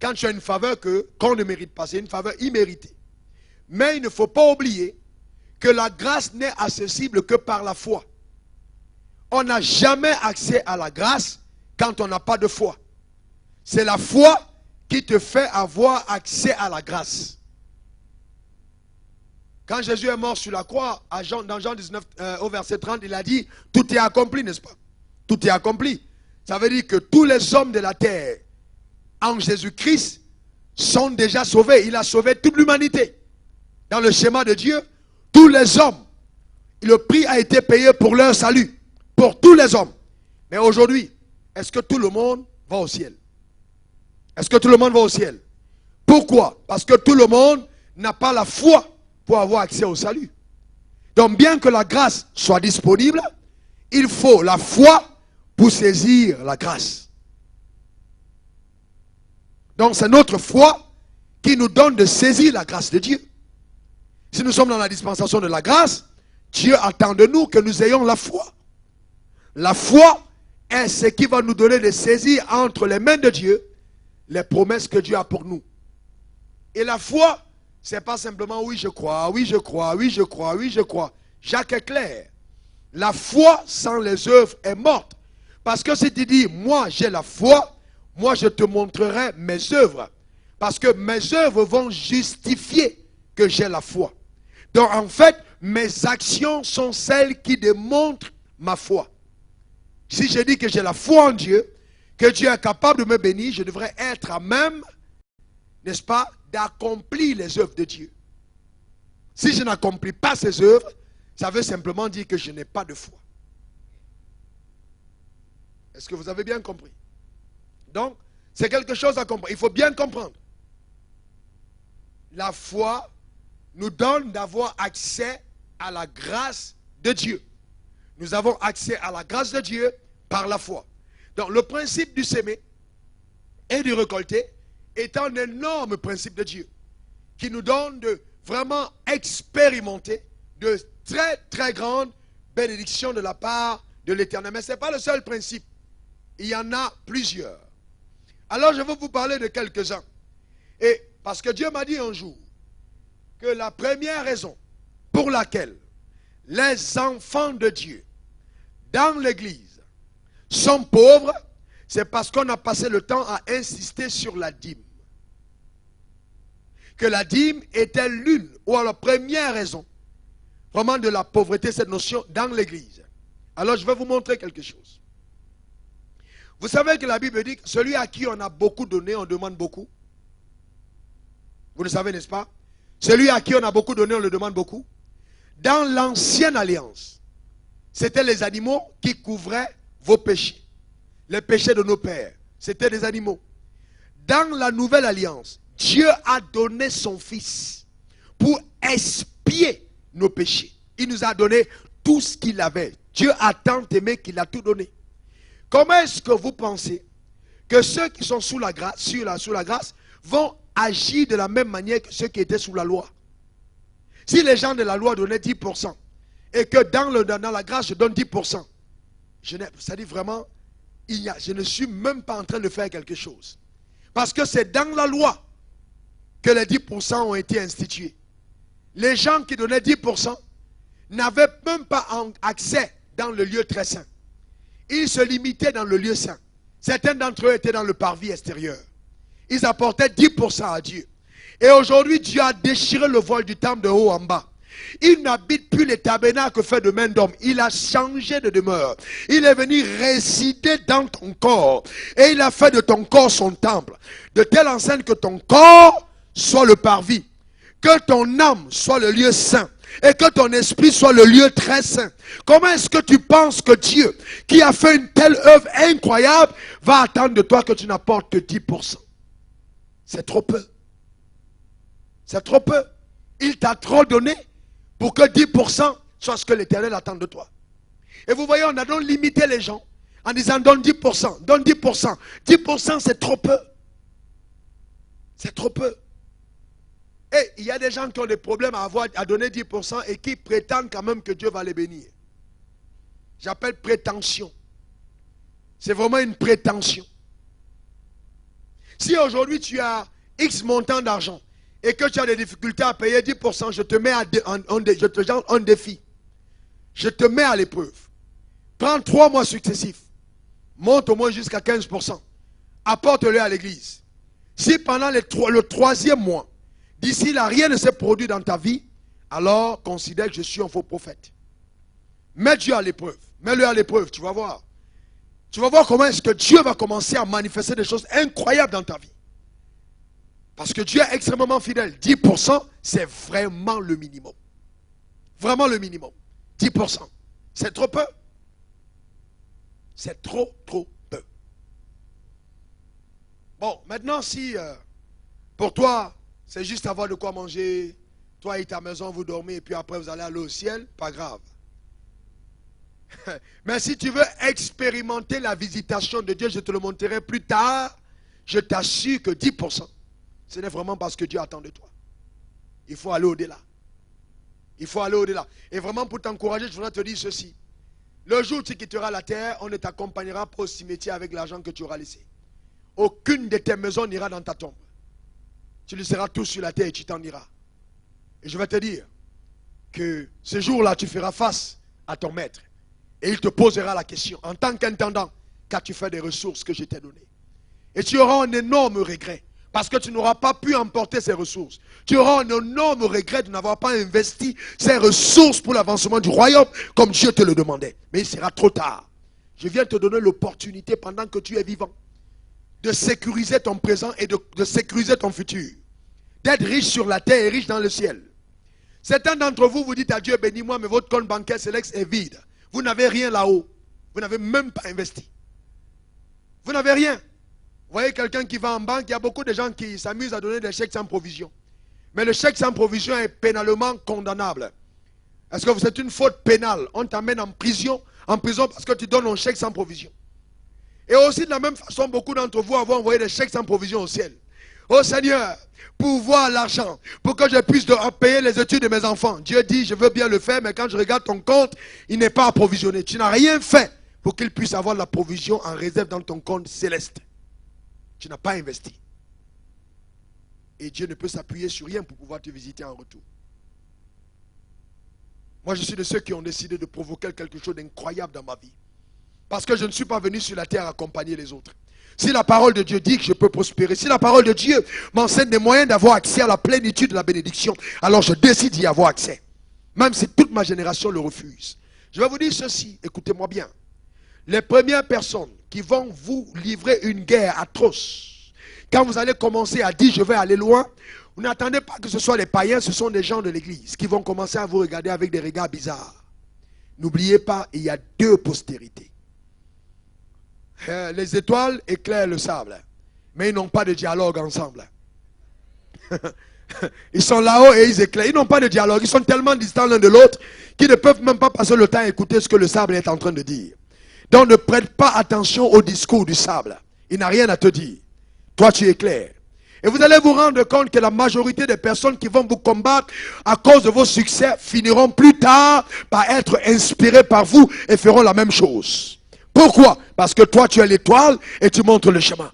quand tu as une faveur qu'on ne mérite pas. C'est une faveur imméritée. Mais il ne faut pas oublier que la grâce n'est accessible que par la foi. On n'a jamais accès à la grâce quand on n'a pas de foi. C'est la foi qui te fait avoir accès à la grâce. Quand Jésus est mort sur la croix, dans Jean 19, au verset 30, il a dit, tout est accompli, n'est-ce pas? Tout est accompli. Ça veut dire que tous les hommes de la terre, en Jésus-Christ, sont déjà sauvés. Il a sauvé toute l'humanité. Dans le schéma de Dieu, tous les hommes, le prix a été payé pour leur salut. Pour tous les hommes. Mais aujourd'hui, est-ce que tout le monde va au ciel? Est-ce que tout le monde va au ciel? Pourquoi? Parce que tout le monde n'a pas la foi pour avoir accès au salut. Donc bien que la grâce soit disponible, il faut la foi pour saisir la grâce. Donc c'est notre foi qui nous donne de saisir la grâce de Dieu. Si nous sommes dans la dispensation de la grâce, Dieu attend de nous que nous ayons la foi. La foi est ce qui va nous donner de saisir entre les mains de Dieu les promesses que Dieu a pour nous. Et la foi, ce n'est pas simplement oui je crois, oui je crois, oui je crois, oui je crois. Jacques est clair. La foi sans les œuvres est morte. Parce que si tu dis, moi j'ai la foi, moi je te montrerai mes œuvres. Parce que mes œuvres vont justifier que j'ai la foi. Donc en fait, mes actions sont celles qui démontrent ma foi. Si je dis que j'ai la foi en Dieu, que Dieu est capable de me bénir, je devrais être à même, n'est-ce pas, d'accomplir les œuvres de Dieu. Si je n'accomplis pas ces œuvres, ça veut simplement dire que je n'ai pas de foi. Est-ce que vous avez bien compris? Donc, c'est quelque chose à comprendre. Il faut bien comprendre. La foi nous donne d'avoir accès à la grâce de Dieu. Nous avons accès à la grâce de Dieu par la foi. Donc le principe du semer et du récolter est un énorme principe de Dieu qui nous donne de vraiment expérimenter de très très grandes bénédictions de la part de l'Éternel. Mais ce n'est pas le seul principe. Il y en a plusieurs. Alors je vais vous parler de quelques-uns. Et parce que Dieu m'a dit un jour que la première raison pour laquelle les enfants de Dieu dans l'église sont pauvres, c'est parce qu'on a passé le temps à insister sur la dîme. Que la dîme était l'une, ou alors la première raison, vraiment de la pauvreté, cette notion dans l'église. Alors je vais vous montrer quelque chose. Vous savez que la Bible dit que celui à qui on a beaucoup donné, on demande beaucoup. Vous le savez, n'est-ce pas? Celui à qui on a beaucoup donné, on le demande beaucoup. Dans l'ancienne alliance, c'était les animaux qui couvraient vos péchés. Les péchés de nos pères, c'était des animaux. Dans la nouvelle alliance, Dieu a donné son Fils pour expier nos péchés. Il nous a donné tout ce qu'il avait. Dieu a tant aimé qu'il a tout donné. Comment est-ce que vous pensez que ceux qui sont sous la grâce, sous la grâce vont agir de la même manière que ceux qui étaient sous la loi? Si les gens de la loi donnaient 10% et que dans la grâce je donne 10%, ça dit vraiment, je ne suis même pas en train de faire quelque chose. Parce que c'est dans la loi que les 10% ont été institués. Les gens qui donnaient 10% n'avaient même pas accès dans le lieu très saint. Ils se limitaient dans le lieu saint. Certains d'entre eux étaient dans le parvis extérieur. Ils apportaient 10% à Dieu. Et aujourd'hui, Dieu a déchiré le voile du temple de haut en bas. Il n'habite plus les tabernacles faits de main d'homme. Il a changé de demeure. Il est venu résider dans ton corps. Et il a fait de ton corps son temple. De telle enseigne que ton corps soit le parvis. Que ton âme soit le lieu saint. Et que ton esprit soit le lieu très saint. Comment est-ce que tu penses que Dieu, qui a fait une telle œuvre incroyable, va attendre de toi que tu n'apportes que 10%? C'est trop peu. C'est trop peu. Il t'a trop donné pour que 10% soit ce que l'Éternel attend de toi. Et vous voyez, on a donc limité les gens en disant donne 10%, donne 10%. 10% c'est trop peu. C'est trop peu. Et il y a des gens qui ont des problèmes à donner 10% et qui prétendent quand même que Dieu va les bénir. J'appelle prétention. C'est vraiment une prétention. Si aujourd'hui tu as X montant d'argent et que tu as des difficultés à payer 10%, je te mets en défi. Je te mets à l'épreuve. Prends 3 mois successifs. Monte au moins jusqu'à 15%. Apporte-le à l'église. Si pendant le 3e mois, d'ici là, rien ne s'est produit dans ta vie, alors considère que je suis un faux prophète. Mets Dieu à l'épreuve. Mets-le à l'épreuve, tu vas voir. Tu vas voir comment est-ce que Dieu va commencer à manifester des choses incroyables dans ta vie. Parce que Dieu est extrêmement fidèle. 10%, c'est vraiment le minimum. Vraiment le minimum. 10%. C'est trop peu. C'est trop peu. Bon, maintenant si pour toi, c'est juste avoir de quoi manger, toi et ta maison, vous dormez et puis après vous allez aller au ciel, pas grave. Mais si tu veux expérimenter la visitation de Dieu, je te le montrerai plus tard, je t'assure que 10%, ce n'est vraiment pas ce que Dieu attend de toi. Il faut aller au-delà. Il faut aller au-delà. Et vraiment pour t'encourager, je voudrais te dire ceci. Le jour où tu quitteras la terre, on ne t'accompagnera pas au cimetière avec l'argent que tu auras laissé. Aucune de tes maisons n'ira dans ta tombe. Tu laisseras tout sur la terre et tu t'en iras. Et je vais te dire que ce jour-là, tu feras face à ton maître. Et il te posera la question, en tant qu'intendant, qu'as-tu fait des ressources que je t'ai données? Et tu auras un énorme regret, parce que tu n'auras pas pu emporter ces ressources. Tu auras un énorme regret de n'avoir pas investi ces ressources pour l'avancement du royaume, comme Dieu te le demandait. Mais il sera trop tard. Je viens te donner l'opportunité, pendant que tu es vivant, de sécuriser ton présent et de sécuriser ton futur. D'être riche sur la terre et riche dans le ciel. Certains d'entre vous, vous dites à Dieu, bénis-moi, mais votre compte bancaire Selex est vide. Vous n'avez rien là-haut. Vous n'avez même pas investi. Vous n'avez rien. Vous voyez quelqu'un qui va en banque, il y a beaucoup de gens qui s'amusent à donner des chèques sans provision. Mais le chèque sans provision est pénalement condamnable. Est-ce que vous êtes une faute pénale? On t'amène en prison parce que tu donnes un chèque sans provision. Et aussi de la même façon, beaucoup d'entre vous avez envoyé des chèques sans provision au ciel. Oh Seigneur, pour voir l'argent, pour que je puisse payer les études de mes enfants. Dieu dit, je veux bien le faire, mais quand je regarde ton compte, il n'est pas approvisionné. Tu n'as rien fait pour qu'il puisse avoir la provision en réserve dans ton compte céleste. Tu n'as pas investi. Et Dieu ne peut s'appuyer sur rien pour pouvoir te visiter en retour. Moi, je suis de ceux qui ont décidé de provoquer quelque chose d'incroyable dans ma vie. Parce que je ne suis pas venu sur la terre accompagner les autres. Si la parole de Dieu dit que je peux prospérer, si la parole de Dieu m'enseigne des moyens d'avoir accès à la plénitude de la bénédiction, alors je décide d'y avoir accès. Même si toute ma génération le refuse. Je vais vous dire ceci, écoutez-moi bien. Les premières personnes qui vont vous livrer une guerre atroce, quand vous allez commencer à dire je vais aller loin, vous n'attendez pas que ce soit les païens, ce sont des gens de l'église qui vont commencer à vous regarder avec des regards bizarres. N'oubliez pas, il y a 2 postérités. Les étoiles éclairent le sable, mais ils n'ont pas de dialogue ensemble. Ils sont là-haut et ils éclairent. Ils n'ont pas de dialogue. Ils sont tellement distants l'un de l'autre qu'ils ne peuvent même pas passer le temps à écouter ce que le sable est en train de dire. Donc ne prête pas attention au discours du sable. Il n'a rien à te dire. Toi tu éclaires. Et vous allez vous rendre compte que la majorité des personnes qui vont vous combattre à cause de vos succès finiront plus tard par être inspirées par vous et feront la même chose. Pourquoi? Parce que toi, tu es l'étoile et tu montres le chemin.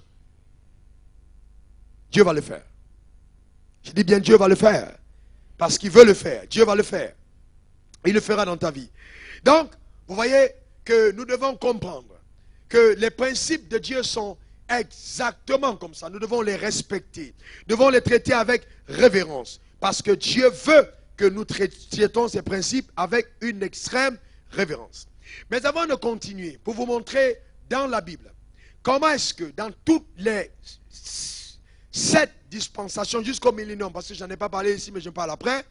Dieu va le faire. Je dis bien Dieu va le faire. Parce qu'il veut le faire. Dieu va le faire. Il le fera dans ta vie. Donc, vous voyez que nous devons comprendre que les principes de Dieu sont exactement comme ça. Nous devons les respecter. Nous devons les traiter avec révérence. Parce que Dieu veut que nous traitions ces principes avec une extrême révérence. Mais avant de continuer, pour vous montrer dans la Bible, comment est-ce que dans toutes les 7 dispensations jusqu'au millénium, parce que je n'en ai pas parlé ici, mais je parle après,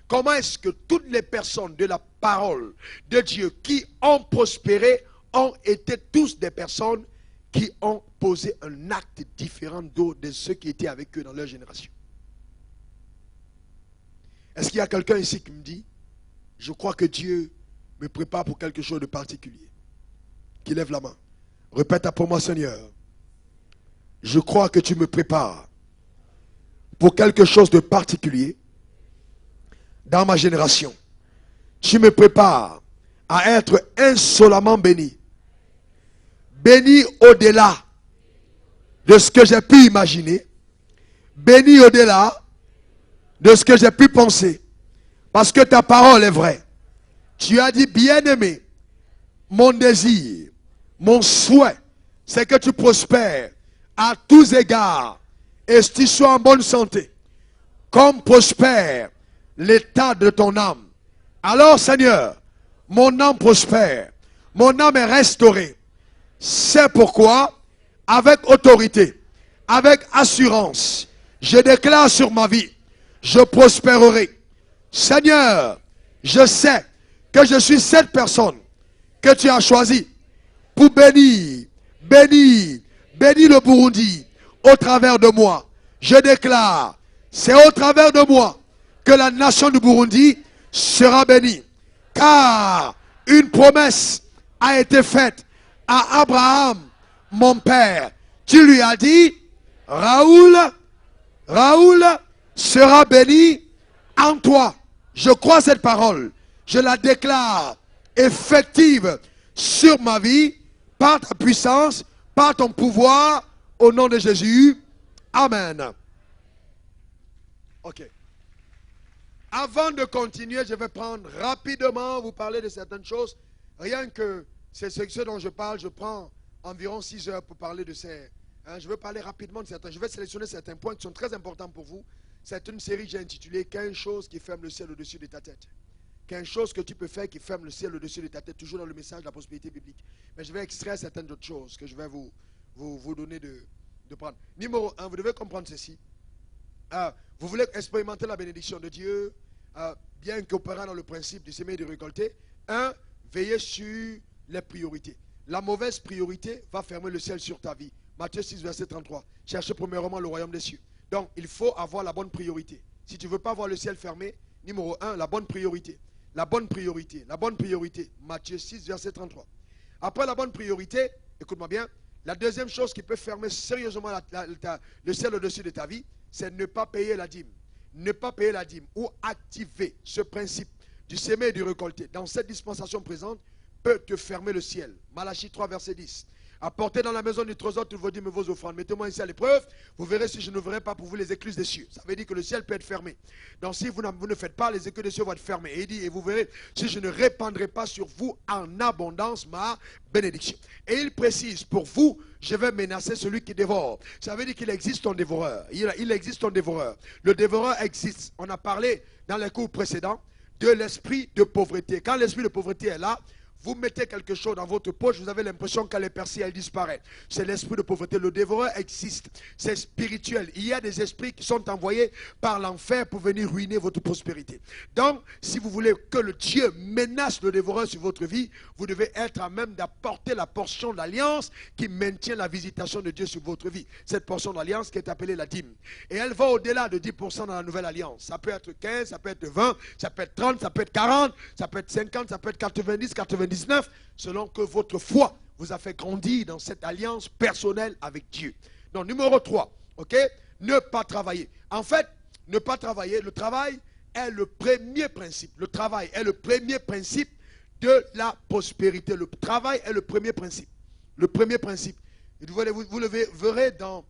comment est-ce que toutes les personnes de la parole de Dieu qui ont prospéré ont été tous des personnes qui ont posé un acte différent de ceux qui étaient avec eux dans leur génération. Est-ce qu'il y a quelqu'un ici qui me dit, je crois que Dieu me prépare pour quelque chose de particulier? Qui lève la main. Répète après moi, Seigneur. Je crois que tu me prépares pour quelque chose de particulier dans ma génération. Tu me prépares à être insolemment béni. Béni au-delà de ce que j'ai pu imaginer. Béni au-delà de ce que j'ai pu penser. Parce que ta parole est vraie. Tu as dit, bien-aimé, mon désir, mon souhait, c'est que tu prospères à tous égards et que tu sois en bonne santé, comme prospère l'état de ton âme. Alors, Seigneur, mon âme prospère, mon âme est restaurée. C'est pourquoi, avec autorité, avec assurance, je déclare sur ma vie, je prospérerai. Seigneur, je sais que je suis cette personne que tu as choisie pour bénir le Burundi au travers de moi. Je déclare, c'est au travers de moi que la nation du Burundi sera bénie. Car une promesse a été faite à Abraham, mon père. Tu lui as dit, Raoul sera béni en toi. Je crois cette parole. Je la déclare effective sur ma vie, par ta puissance, par ton pouvoir, au nom de Jésus. Amen. Ok. Avant de continuer, je vais prendre rapidement, vous parler de certaines choses. Rien que c'est ce dont je parle, je prends environ 6 heures pour parler de ces... je vais parler rapidement de certains. Je vais sélectionner certains points qui sont très importants pour vous. C'est une série que j'ai intitulée 15 choses qui ferment le ciel au-dessus de ta tête. 15 choses que tu peux faire qui ferment le ciel au-dessus de ta tête, toujours dans le message de la prospérité biblique. Mais je vais extraire certaines autres choses que je vais vous donner de prendre. Numéro 1, vous devez comprendre ceci. Vous voulez expérimenter la bénédiction de Dieu, bien qu'opérant dans le principe du semer et de récolter. 1, veillez sur les priorités. La mauvaise priorité va fermer le ciel sur ta vie. Matthieu 6, verset 33. Cherchez premièrement le royaume des cieux. Donc, il faut avoir la bonne priorité. Si tu ne veux pas voir le ciel fermé, numéro 1, la bonne priorité. La bonne priorité, la bonne priorité. Matthieu 6, verset 33. Après la bonne priorité, écoute-moi bien, la deuxième chose qui peut fermer sérieusement le ciel au-dessus de ta vie, c'est ne pas payer la dîme. Ne pas payer la dîme ou activer ce principe du semer et du récolter dans cette dispensation présente peut te fermer le ciel. Malachie 3, verset 10. Apportez dans la maison du trésor toutes vos dîmes et vos offrandes. Mettez-moi ici à l'épreuve. Vous verrez si je n'ouvrirai pas pour vous les écluses des cieux. Ça veut dire que le ciel peut être fermé. Donc si vous ne faites pas, les écluses des cieux vont être fermées. Et il dit, et vous verrez si je ne répandrai pas sur vous en abondance ma bénédiction. Et il précise, pour vous, je vais menacer celui qui dévore. Ça veut dire qu'il existe un dévoreur. Il existe un dévoreur. Le dévoreur existe. On a parlé dans les cours précédents de l'esprit de pauvreté. Quand l'esprit de pauvreté est là, vous mettez quelque chose dans votre poche, vous avez l'impression qu'elle est percée, elle disparaît. C'est l'esprit de pauvreté. Le dévoreur existe. C'est spirituel. Il y a des esprits qui sont envoyés par l'enfer pour venir ruiner votre prospérité. Donc, si vous voulez que le Dieu menace le dévoreur sur votre vie, vous devez être à même d'apporter la portion d'alliance qui maintient la visitation de Dieu sur votre vie. Cette portion d'alliance qui est appelée la dîme. Et elle va au-delà de 10% dans la nouvelle alliance. Ça peut être 15, ça peut être 20, ça peut être 30, ça peut être 40, ça peut être 50, ça peut être 90, 99, selon que votre foi vous a fait grandir dans cette alliance personnelle avec Dieu. Donc, numéro 3, ok? Ne pas travailler. En fait, ne pas travailler, le travail est le premier principe. Le travail est le premier principe de la prospérité. Le travail est le premier principe. le premier principe. Vous le verrez dans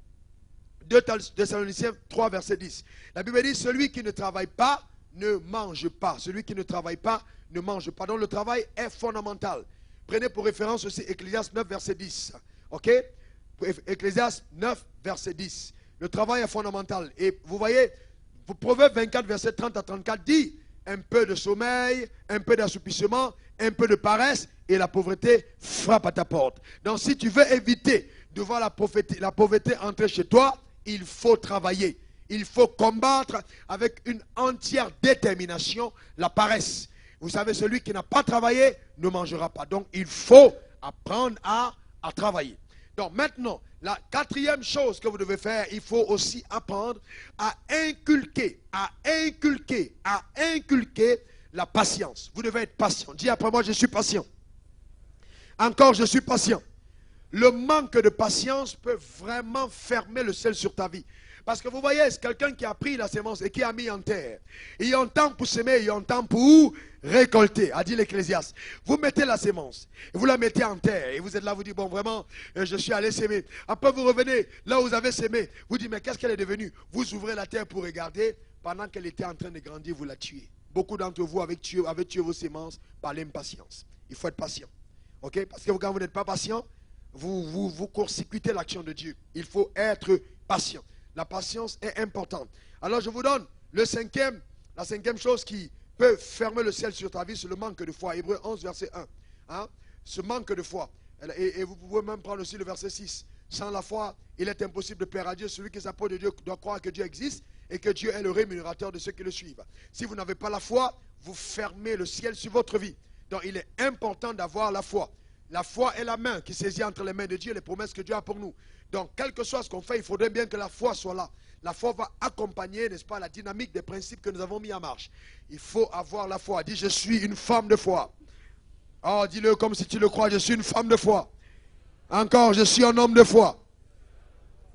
2 Thessaloniciens 3, verset 10. La Bible dit, celui qui ne travaille pas ne mange pas. Celui qui ne travaille pas ne mange pas. Donc le travail est fondamental. Prenez pour référence aussi Ecclésiaste 9, verset 10. Ok? Ecclésiaste 9, verset 10. Le travail est fondamental. Et vous voyez, Proverbe 24, verset 30 à 34 dit, un peu de sommeil, un peu d'assoupissement, un peu de paresse, et la pauvreté frappe à ta porte. Donc si tu veux éviter de voir la pauvreté entrer chez toi, il faut travailler. Il faut combattre avec une entière détermination la paresse. Vous savez, celui qui n'a pas travaillé ne mangera pas. Donc il faut apprendre à travailler. Donc maintenant, la quatrième chose que vous devez faire, il faut aussi apprendre à inculquer la patience. Vous devez être patient. Dis après moi, je suis patient. Encore, je suis patient. Le manque de patience peut vraiment fermer le ciel sur ta vie. Parce que vous voyez, c'est quelqu'un qui a pris la sémence et qui a mis en terre. Il y a un temps pour semer, il y a un temps pour récolter, a dit l'Ecclésiaste. Vous mettez la sémence, et vous la mettez en terre, et vous êtes là, vous dites, bon vraiment, je suis allé s'aimer. Après vous revenez, là où vous avez sémé, vous dites, mais qu'est-ce qu'elle est devenue? Vous ouvrez la terre pour regarder, pendant qu'elle était en train de grandir, vous la tuez. Beaucoup d'entre vous avaient tué vos sémences par l'impatience. Il faut être patient. Ok? Parce que quand vous n'êtes pas patient, vous court-circuitez l'action de Dieu. Il faut être patient. La patience est importante. Alors je vous donne la cinquième chose qui peut fermer le ciel sur ta vie, c'est le manque de foi. Hébreux 11, verset 1. Hein? Ce manque de foi. Et vous pouvez même prendre aussi le verset 6. Sans la foi, il est impossible de plaire à Dieu. Celui qui s'approche de Dieu doit croire que Dieu existe et que Dieu est le rémunérateur de ceux qui le suivent. Si vous n'avez pas la foi, vous fermez le ciel sur votre vie. Donc il est important d'avoir la foi. La foi est la main qui saisit entre les mains de Dieu les promesses que Dieu a pour nous. Donc, quel que soit ce qu'on fait, il faudrait bien que la foi soit là. La foi va accompagner, n'est-ce pas, la dynamique des principes que nous avons mis en marche. Il faut avoir la foi. Dis, je suis une femme de foi. Oh, dis-le comme si tu le crois, je suis une femme de foi. Encore, je suis un homme de foi.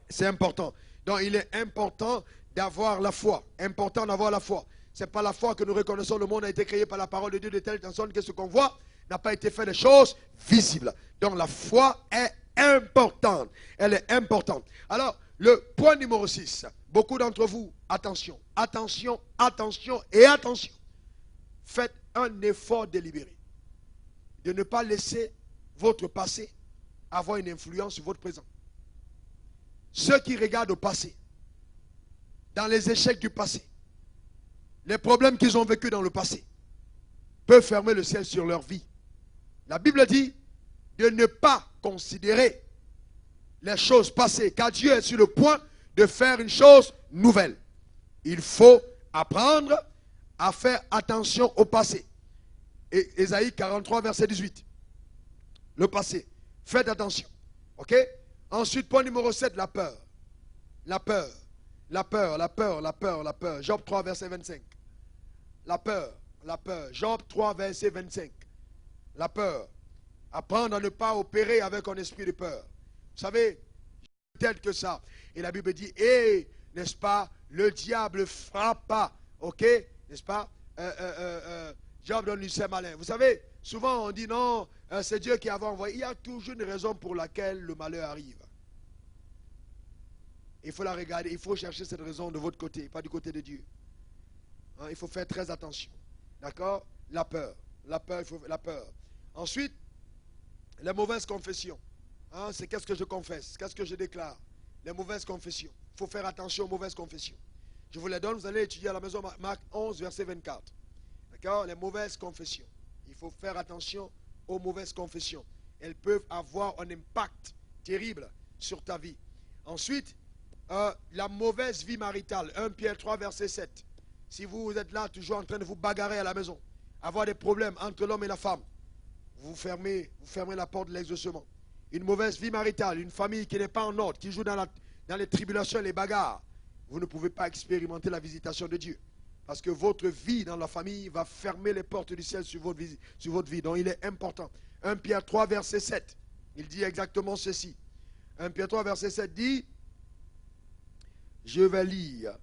C'est important. Donc, il est important d'avoir la foi. Important d'avoir la foi. Ce n'est pas la foi que nous reconnaissons. Le monde a été créé par la parole de Dieu de telle façon que ce qu'on voit n'a pas été fait de choses visibles. Donc, la foi est importante. Elle est importante. Alors, le point numéro 6. Beaucoup d'entre vous, attention, attention, attention et attention. Faites un effort délibéré de ne pas laisser votre passé avoir une influence sur votre présent. Ceux qui regardent au passé, dans les échecs du passé, les problèmes qu'ils ont vécus dans le passé, peuvent fermer le ciel sur leur vie. La Bible dit de ne pas considérer les choses passées, car Dieu est sur le point de faire une chose nouvelle. Il faut apprendre à faire attention au passé. Et Ésaïe 43, verset 18. Le passé. Faites attention. Ok? Ensuite, point numéro 7, la peur. La peur. La peur, la peur, la peur, la peur. Job 3, verset 25. La peur, la peur. Job 3, verset 25. La peur. Apprendre à ne pas opérer avec un esprit de peur. Vous savez, tel que ça. Et la Bible dit, n'est-ce pas, le diable frappa. Ok? N'est-ce pas? Job donne lui ses malin. Vous savez, souvent on dit non, c'est Dieu qui avait envoyé. Il y a toujours une raison pour laquelle le malheur arrive. Il faut la regarder, il faut chercher cette raison de votre côté, pas du côté de Dieu. Hein, il faut faire très attention. D'accord? La peur. La peur, la peur. Ensuite, les mauvaises confessions. Hein, c'est qu'est-ce que je confesse? Qu'est-ce que je déclare? Les mauvaises confessions. Il faut faire attention aux mauvaises confessions. Je vous les donne, vous allez étudier à la maison Marc 11, verset 24. D'accord? Les mauvaises confessions. Il faut faire attention aux mauvaises confessions. Elles peuvent avoir un impact terrible sur ta vie. Ensuite, la mauvaise vie maritale. 1 Pierre 3, verset 7. Si vous êtes là, toujours en train de vous bagarrer à la maison, avoir des problèmes entre l'homme et la femme, vous fermez la porte de l'exaucement. Une mauvaise vie maritale, une famille qui n'est pas en ordre, qui joue dans les tribulations et les bagarres, vous ne pouvez pas expérimenter la visitation de Dieu. Parce que votre vie dans la famille va fermer les portes du ciel sur votre vie. Donc il est important. 1 Pierre 3, verset 7. Il dit exactement ceci. 1 Pierre 3, verset 7 dit, je vais lire.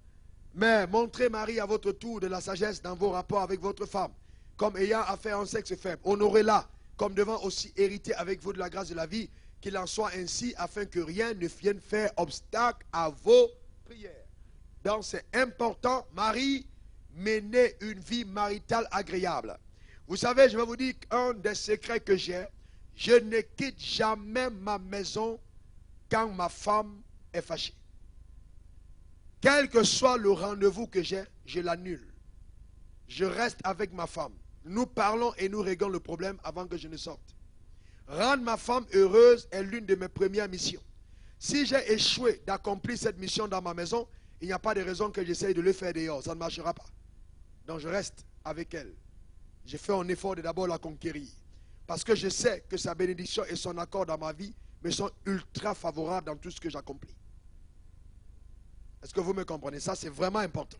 Mais montrez Marie à votre tour de la sagesse dans vos rapports avec votre femme, comme ayant affaire à un sexe faible. Honorez-la comme devant aussi hériter avec vous de la grâce de la vie, qu'il en soit ainsi, afin que rien ne vienne faire obstacle à vos prières. Donc c'est important, Marie, mener une vie maritale agréable. Vous savez, je vais vous dire qu'un des secrets que j'ai, je ne quitte jamais ma maison quand ma femme est fâchée. Quel que soit le rendez-vous que j'ai, je l'annule. Je reste avec ma femme. Nous parlons et nous réglons le problème avant que je ne sorte. Rendre ma femme heureuse est l'une de mes premières missions. Si j'ai échoué d'accomplir cette mission dans ma maison, il n'y a pas de raison que j'essaye de le faire dehors. Ça ne marchera pas. Donc je reste avec elle. Je fais un effort de d'abord la conquérir. Parce que je sais que sa bénédiction et son accord dans ma vie me sont ultra favorables dans tout ce que j'accomplis. Est-ce que vous me comprenez? Ça, c'est vraiment important.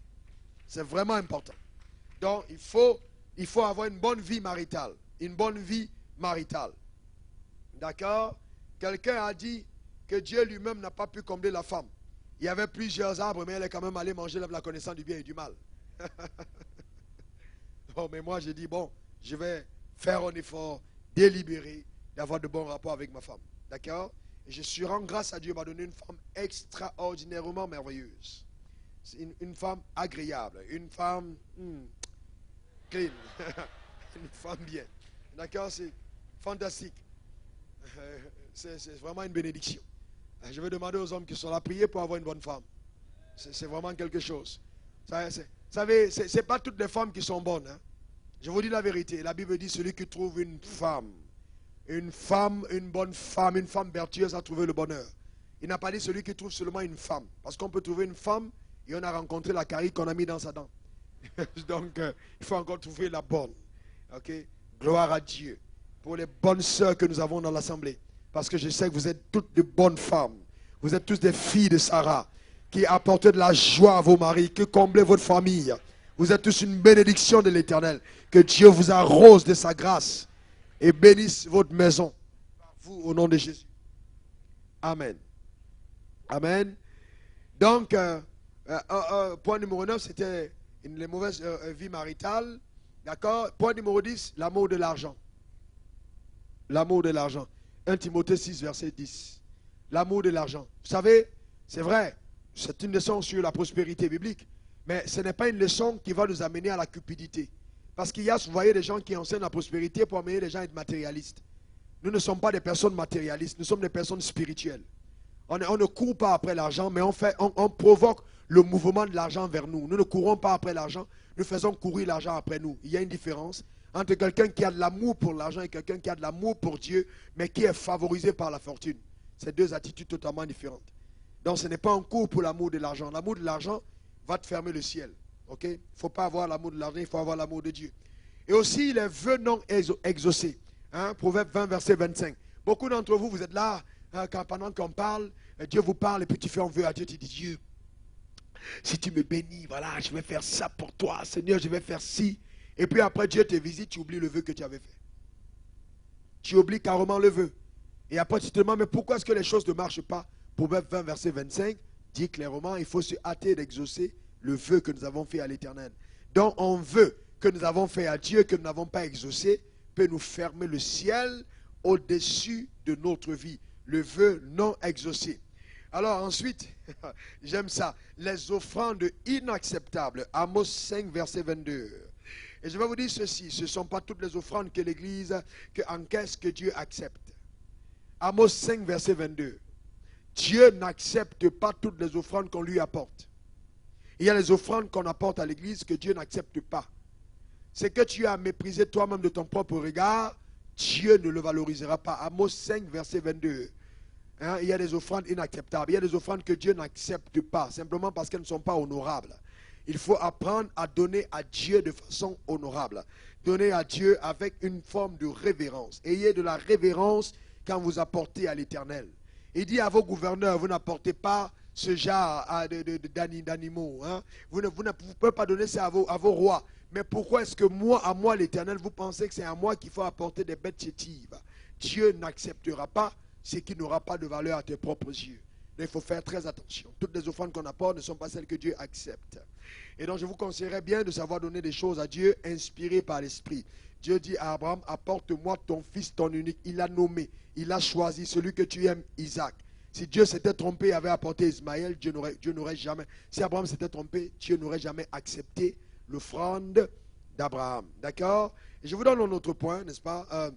C'est vraiment important. Donc, il faut avoir une bonne vie maritale. Une bonne vie maritale. D'accord? Quelqu'un a dit que Dieu lui-même n'a pas pu combler la femme. Il y avait plusieurs arbres, mais elle est quand même allée manger la connaissance du bien et du mal. Bon, mais moi, j'ai dit, bon, je vais faire un effort délibéré d'avoir de bons rapports avec ma femme. D'accord? Et je suis rendu grâce à Dieu m'a donné une femme extraordinairement merveilleuse. C'est une femme agréable, une femme clean, une femme bien. D'accord? C'est fantastique. C'est vraiment une bénédiction. Je vais demander aux hommes qui sont là, prier pour avoir une bonne femme. C'est vraiment quelque chose. Vous savez, ce n'est pas toutes les femmes qui sont bonnes. Hein? Je vous dis la vérité. La Bible dit celui qui trouve une bonne femme, une femme vertueuse a trouvé le bonheur. Il n'a pas dit celui qui trouve seulement une femme. Parce qu'on peut trouver une femme et on a rencontré la carie qu'on a mis dans sa dent. Donc, il faut encore trouver la bonne. Ok? Gloire à Dieu. Pour les bonnes sœurs que nous avons dans l'assemblée. Parce que je sais que vous êtes toutes de bonnes femmes. Vous êtes tous des filles de Sarah. Qui apportez de la joie à vos maris. Qui comblez votre famille. Vous êtes tous une bénédiction de l'Éternel. Que Dieu vous arrose de sa grâce. Et bénisse votre maison. Vous, au nom de Jésus. Amen. Amen. Donc, point numéro 9, c'était les mauvaises vies maritales. D'accord? Point numéro 10, l'amour de l'argent. L'amour de l'argent. 1 Timothée 6, verset 10. L'amour de l'argent. Vous savez, c'est vrai, c'est une leçon sur la prospérité biblique, mais ce n'est pas une leçon qui va nous amener à la cupidité. Parce qu'il y a, vous voyez, des gens qui enseignent la prospérité pour amener les gens à être matérialistes. Nous ne sommes pas des personnes matérialistes, nous sommes des personnes spirituelles. On ne court pas après l'argent, mais on provoque le mouvement de l'argent vers nous. Nous ne courons pas après l'argent, nous faisons courir l'argent après nous. Il y a une différence entre quelqu'un qui a de l'amour pour l'argent et quelqu'un qui a de l'amour pour Dieu, mais qui est favorisé par la fortune. C'est deux attitudes totalement différentes. Donc ce n'est pas un cours pour l'amour de l'argent. L'amour de l'argent va te fermer le ciel. Il ne faut pas avoir l'amour de l'argent, il faut avoir l'amour de Dieu. Et aussi les vœux non exaucés. Proverbe 20, verset 25. Beaucoup d'entre vous, vous êtes là, pendant qu'on parle, Dieu vous parle, et puis tu fais un vœu à Dieu, tu dis, Dieu, si tu me bénis, voilà, je vais faire ça pour toi, Seigneur, je vais faire ci. Et puis après Dieu te visite, tu oublies le vœu que tu avais fait. Tu oublies carrément le vœu. Et après tu te demandes, mais pourquoi est-ce que les choses ne marchent pas? Proverbe 20, verset 25, dit clairement, il faut se hâter d'exaucer le vœu que nous avons fait à l'Éternel. Donc un vœu que nous avons fait à Dieu, que nous n'avons pas exaucé, peut nous fermer le ciel au-dessus de notre vie. Le vœu non exaucé. Alors ensuite, j'aime ça, les offrandes inacceptables. Amos 5, verset 22. Et je vais vous dire ceci, ce ne sont pas toutes les offrandes que l'Église encaisse que Dieu accepte. Amos 5, verset 22. Dieu n'accepte pas toutes les offrandes qu'on lui apporte. Il y a les offrandes qu'on apporte à l'Église que Dieu n'accepte pas. C'est que tu as méprisé toi-même de ton propre regard, Dieu ne le valorisera pas. Amos 5, verset 22. Il y a des offrandes inacceptables. Il y a des offrandes que Dieu n'accepte pas, simplement parce qu'elles ne sont pas honorables. Il faut apprendre à donner à Dieu de façon honorable. Donner à Dieu avec une forme de révérence. Ayez de la révérence quand vous apportez à l'Éternel. Il dit à vos gouverneurs, vous n'apportez pas ce genre d'animaux. Vous ne pouvez pas donner ça à vos rois. Mais pourquoi est-ce que à moi l'Éternel, vous pensez que c'est à moi qu'il faut apporter des bêtes chétives? Dieu n'acceptera pas ce qui n'aura pas de valeur à tes propres yeux. il faut faire très attention. Toutes les offrandes qu'on apporte ne sont pas celles que Dieu accepte. Et donc je vous conseillerais bien de savoir donner des choses à Dieu inspirées par l'Esprit. Dieu dit à Abraham, apporte-moi ton fils, ton unique. Il a nommé, il a choisi celui que tu aimes, Isaac. Si Dieu s'était trompé et avait apporté Ismaël, Dieu n'aurait jamais, si Abraham s'était trompé, Dieu n'aurait jamais accepté l'offrande d'Abraham. D'accord? Et je vous donne un autre point, n'est-ce pas?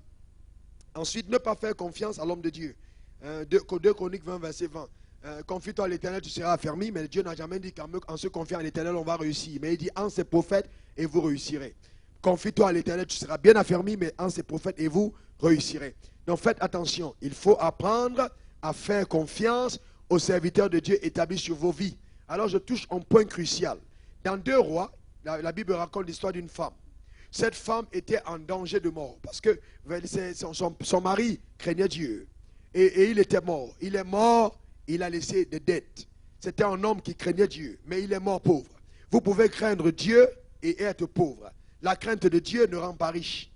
Ensuite, ne pas faire confiance à l'homme de Dieu. 2 Chroniques 20, verset 20. Confie-toi à l'Éternel, tu seras affermi, mais Dieu n'a jamais dit qu'en se confiant à l'Éternel, on va réussir. Mais il dit, en ses prophètes, et vous réussirez. Confie-toi à l'Éternel, tu seras bien affermi, mais en ses prophètes, et vous réussirez. Donc faites attention, il faut apprendre à faire confiance aux serviteurs de Dieu établis sur vos vies. Alors je touche un point crucial. Dans 2 Rois, la Bible raconte l'histoire d'une femme. Cette femme était en danger de mort parce que son mari craignait Dieu. Et il était mort. Il est mort, il a laissé des dettes. C'était un homme qui craignait Dieu, mais il est mort pauvre. Vous pouvez craindre Dieu et être pauvre. La crainte de Dieu ne rend pas riche.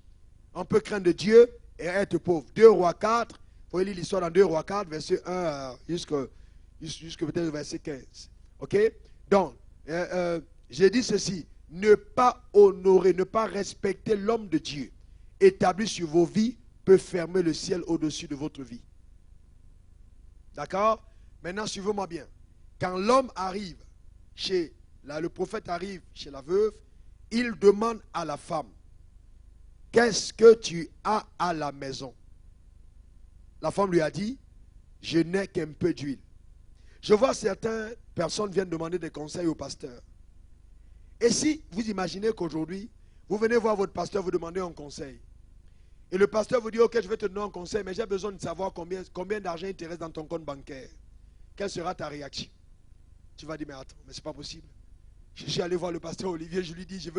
On peut craindre Dieu et être pauvre. 2 Rois 4, vous pouvez lire l'histoire dans 2 Rois 4, verset 1 jusqu'à peut-être verset 15. Ok? Donc, j'ai dit ceci. Ne pas honorer, ne pas respecter l'homme de Dieu établi sur vos vies peut fermer le ciel au-dessus de votre vie. D'accord? Maintenant, suivez-moi bien. Quand l'homme arrive le prophète arrive chez la veuve, il demande à la femme, qu'est-ce que tu as à la maison? La femme lui a dit, je n'ai qu'un peu d'huile. Je vois certaines personnes viennent demander des conseils au pasteur. Et si vous imaginez qu'aujourd'hui, vous venez voir votre pasteur, vous demandez un conseil. Et le pasteur vous dit, ok, je vais te donner un conseil, mais j'ai besoin de savoir combien d'argent il te reste dans ton compte bancaire. Quelle sera ta réaction? Tu vas dire, mais attends, mais c'est pas possible. Je suis allé voir le pasteur Olivier, je lui dis,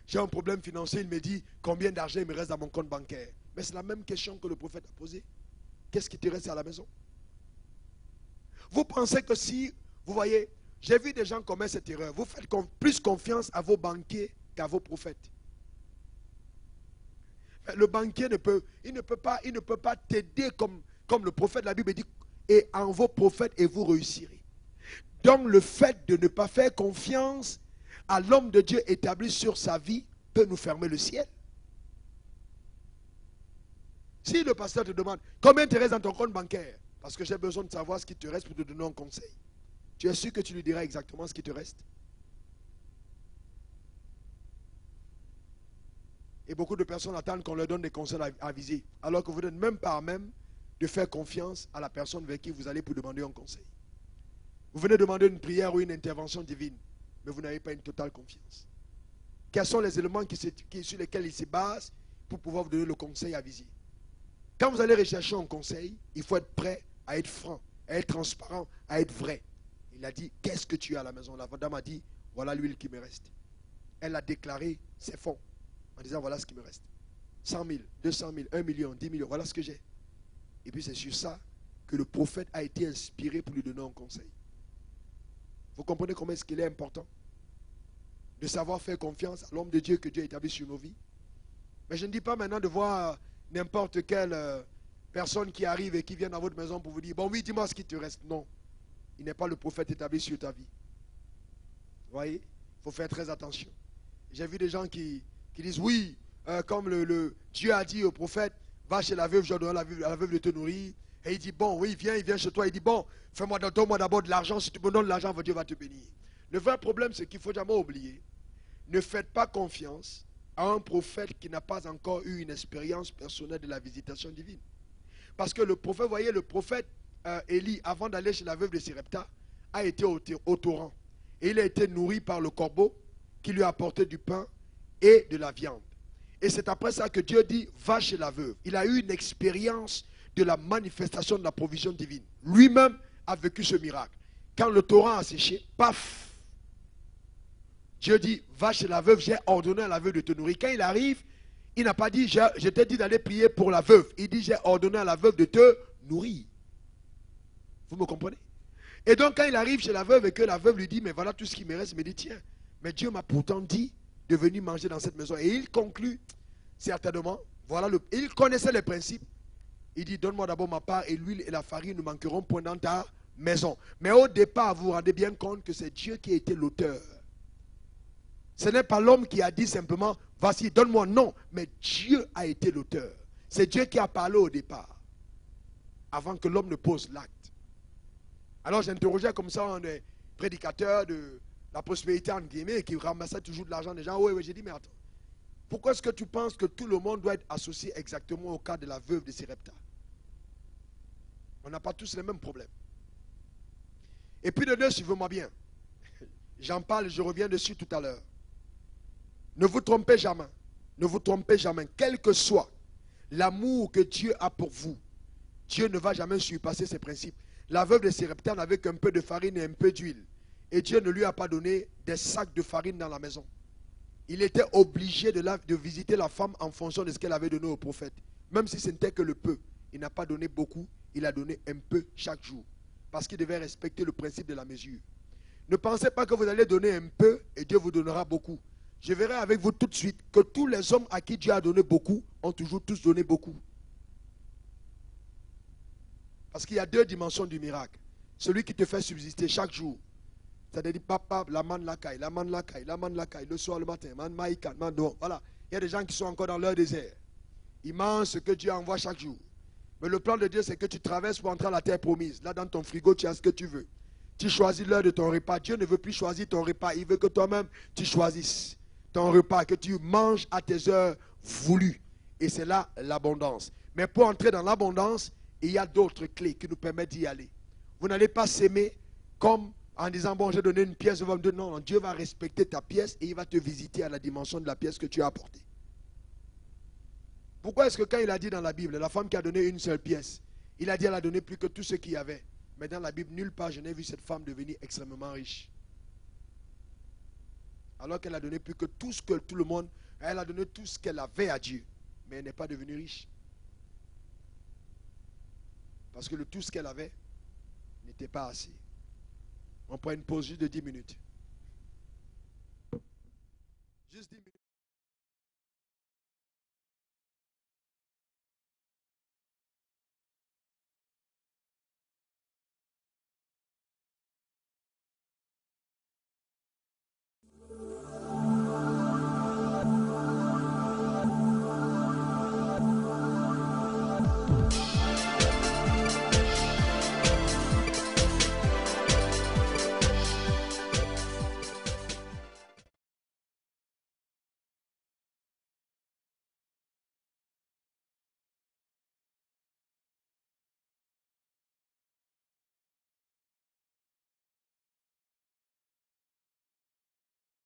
j'ai un problème financier, il me dit, combien d'argent il me reste dans mon compte bancaire? Mais c'est la même question que le prophète a posée. Qu'est-ce qui te reste à la maison? Vous pensez que si, vous voyez, j'ai vu des gens commettre cette erreur. Vous faites plus confiance à vos banquiers qu'à vos prophètes. Le banquier ne peut pas t'aider comme le prophète. La Bible dit, et en vos prophètes et vous réussirez. Donc le fait de ne pas faire confiance à l'homme de Dieu établi sur sa vie peut nous fermer le ciel. Si le pasteur te demande, combien te reste dans ton compte bancaire? Parce que j'ai besoin de savoir ce qui te reste pour te donner un conseil. Tu es sûr que tu lui diras exactement ce qui te reste? Et beaucoup de personnes attendent qu'on leur donne des conseils à viser, alors que vous n'êtes même pas à même de faire confiance à la personne vers qui vous allez pour demander un conseil. Vous venez demander une prière ou une intervention divine, mais vous n'avez pas une totale confiance. Quels sont les éléments sur lesquels il se base pour pouvoir vous donner le conseil à viser? Quand vous allez rechercher un conseil, il faut être prêt à être franc, à être transparent, à être vrai. Il a dit, qu'est-ce que tu as à la maison? La dame a dit, voilà l'huile qui me reste. Elle a déclaré ses fonds en disant, voilà ce qui me reste. 100 000, 200 000, 1 million, 10 millions, voilà ce que j'ai. Et puis c'est sur ça que le prophète a été inspiré pour lui donner un conseil. Vous comprenez comment est-ce qu'il est important de savoir faire confiance à l'homme de Dieu que Dieu a établi sur nos vies? Mais je ne dis pas maintenant de voir n'importe quelle personne qui arrive et qui vient dans votre maison pour vous dire, bon oui, dis-moi ce qui te reste. Non, il n'est pas le prophète établi sur ta vie. Vous voyez, il faut faire très attention. J'ai vu des gens qui disent, oui, comme Dieu a dit au prophète, va chez la veuve, je donne à la veuve de te nourrir. Et il dit, bon, oui, il vient chez toi. Il dit, bon, donne-moi d'abord de l'argent. Si tu me donnes l'argent, Dieu va te bénir. Le vrai problème, c'est qu'il ne faut jamais oublier. Ne faites pas confiance à un prophète qui n'a pas encore eu une expérience personnelle de la visitation divine. Parce que le prophète, vous voyez, le prophète Élie, avant d'aller chez la veuve de Sérepta, a été au torrent. Et il a été nourri par le corbeau qui lui a apporté du pain et de la viande. Et c'est après ça que Dieu dit, va chez la veuve. Il a eu une expérience de la manifestation de la provision divine. Lui-même a vécu ce miracle. Quand le torrent a séché, paf, Dieu dit, va chez la veuve, j'ai ordonné à la veuve de te nourrir. Quand il arrive, il n'a pas dit, je t'ai dit d'aller prier pour la veuve. Il dit, j'ai ordonné à la veuve de te nourrir. Vous me comprenez? Et donc quand il arrive chez la veuve et que la veuve lui dit, mais voilà tout ce qui me reste, il me dit, tiens, mais Dieu m'a pourtant dit de venir manger dans cette maison. Et il conclut, certainement, voilà il connaissait les principes. Il dit, donne-moi d'abord ma part et l'huile et la farine ne manqueront point dans ta maison. Mais au départ, vous vous rendez bien compte que c'est Dieu qui a été l'auteur. Ce n'est pas l'homme qui a dit simplement, voici, donne-moi. Non, mais Dieu a été l'auteur. C'est Dieu qui a parlé au départ, avant que l'homme ne pose l'acte. Alors j'interrogeais comme ça un des prédicateurs de la prospérité, en guillemets, qui ramassait toujours de l'argent des gens. Oui, j'ai dit, mais attends, pourquoi est-ce que tu penses que tout le monde doit être associé exactement au cas de la veuve de Sérepta? On n'a pas tous les mêmes problèmes. Et puis de deux, suivez-moi bien. J'en parle, je reviens dessus tout à l'heure. Ne vous trompez jamais. Ne vous trompez jamais. Quel que soit l'amour que Dieu a pour vous, Dieu ne va jamais surpasser ses principes. La veuve de Sérepta n'avait qu'un peu de farine et un peu d'huile. Et Dieu ne lui a pas donné des sacs de farine dans la maison. Il était obligé de visiter la femme en fonction de ce qu'elle avait donné au prophète. Même si ce n'était que le peu. Il n'a pas donné beaucoup, il a donné un peu chaque jour. Parce qu'il devait respecter le principe de la mesure. Ne pensez pas que vous allez donner un peu et Dieu vous donnera beaucoup. Je verrai avec vous tout de suite que tous les hommes à qui Dieu a donné beaucoup ont toujours tous donné beaucoup. Parce qu'il y a deux dimensions du miracle. Celui qui te fait subsister chaque jour. C'est-à-dire, papa, la man la caille, la man la caille, la man la caille, le soir, le matin, man maïkan, man dehors. Voilà. Il y a des gens qui sont encore dans leur désert. Ils mangent ce que Dieu envoie chaque jour. Mais le plan de Dieu, c'est que tu traverses pour entrer à la terre promise. Là, dans ton frigo, tu as ce que tu veux. Tu choisis l'heure de ton repas. Dieu ne veut plus choisir ton repas. Il veut que toi-même, tu choisisses ton repas, que tu manges à tes heures voulues. Et c'est là l'abondance. Mais pour entrer dans l'abondance, il y a d'autres clés qui nous permettent d'y aller. Vous n'allez pas s'aimer comme en disant, bon, j'ai donné une pièce, non, Dieu va respecter ta pièce et il va te visiter à la dimension de la pièce que tu as apportée. Pourquoi est-ce que quand il a dit dans la Bible, la femme qui a donné une seule pièce, il a dit elle a donné plus que tout ce qu'il y avait. Mais dans la Bible, nulle part je n'ai vu cette femme devenir extrêmement riche. Alors qu'elle a donné plus que tout ce que tout le monde, elle a donné tout ce qu'elle avait à Dieu. Mais elle n'est pas devenue riche. Parce que le tout ce qu'elle avait n'était pas assez. On prend une pause juste de 10 minutes. Juste 10 minutes.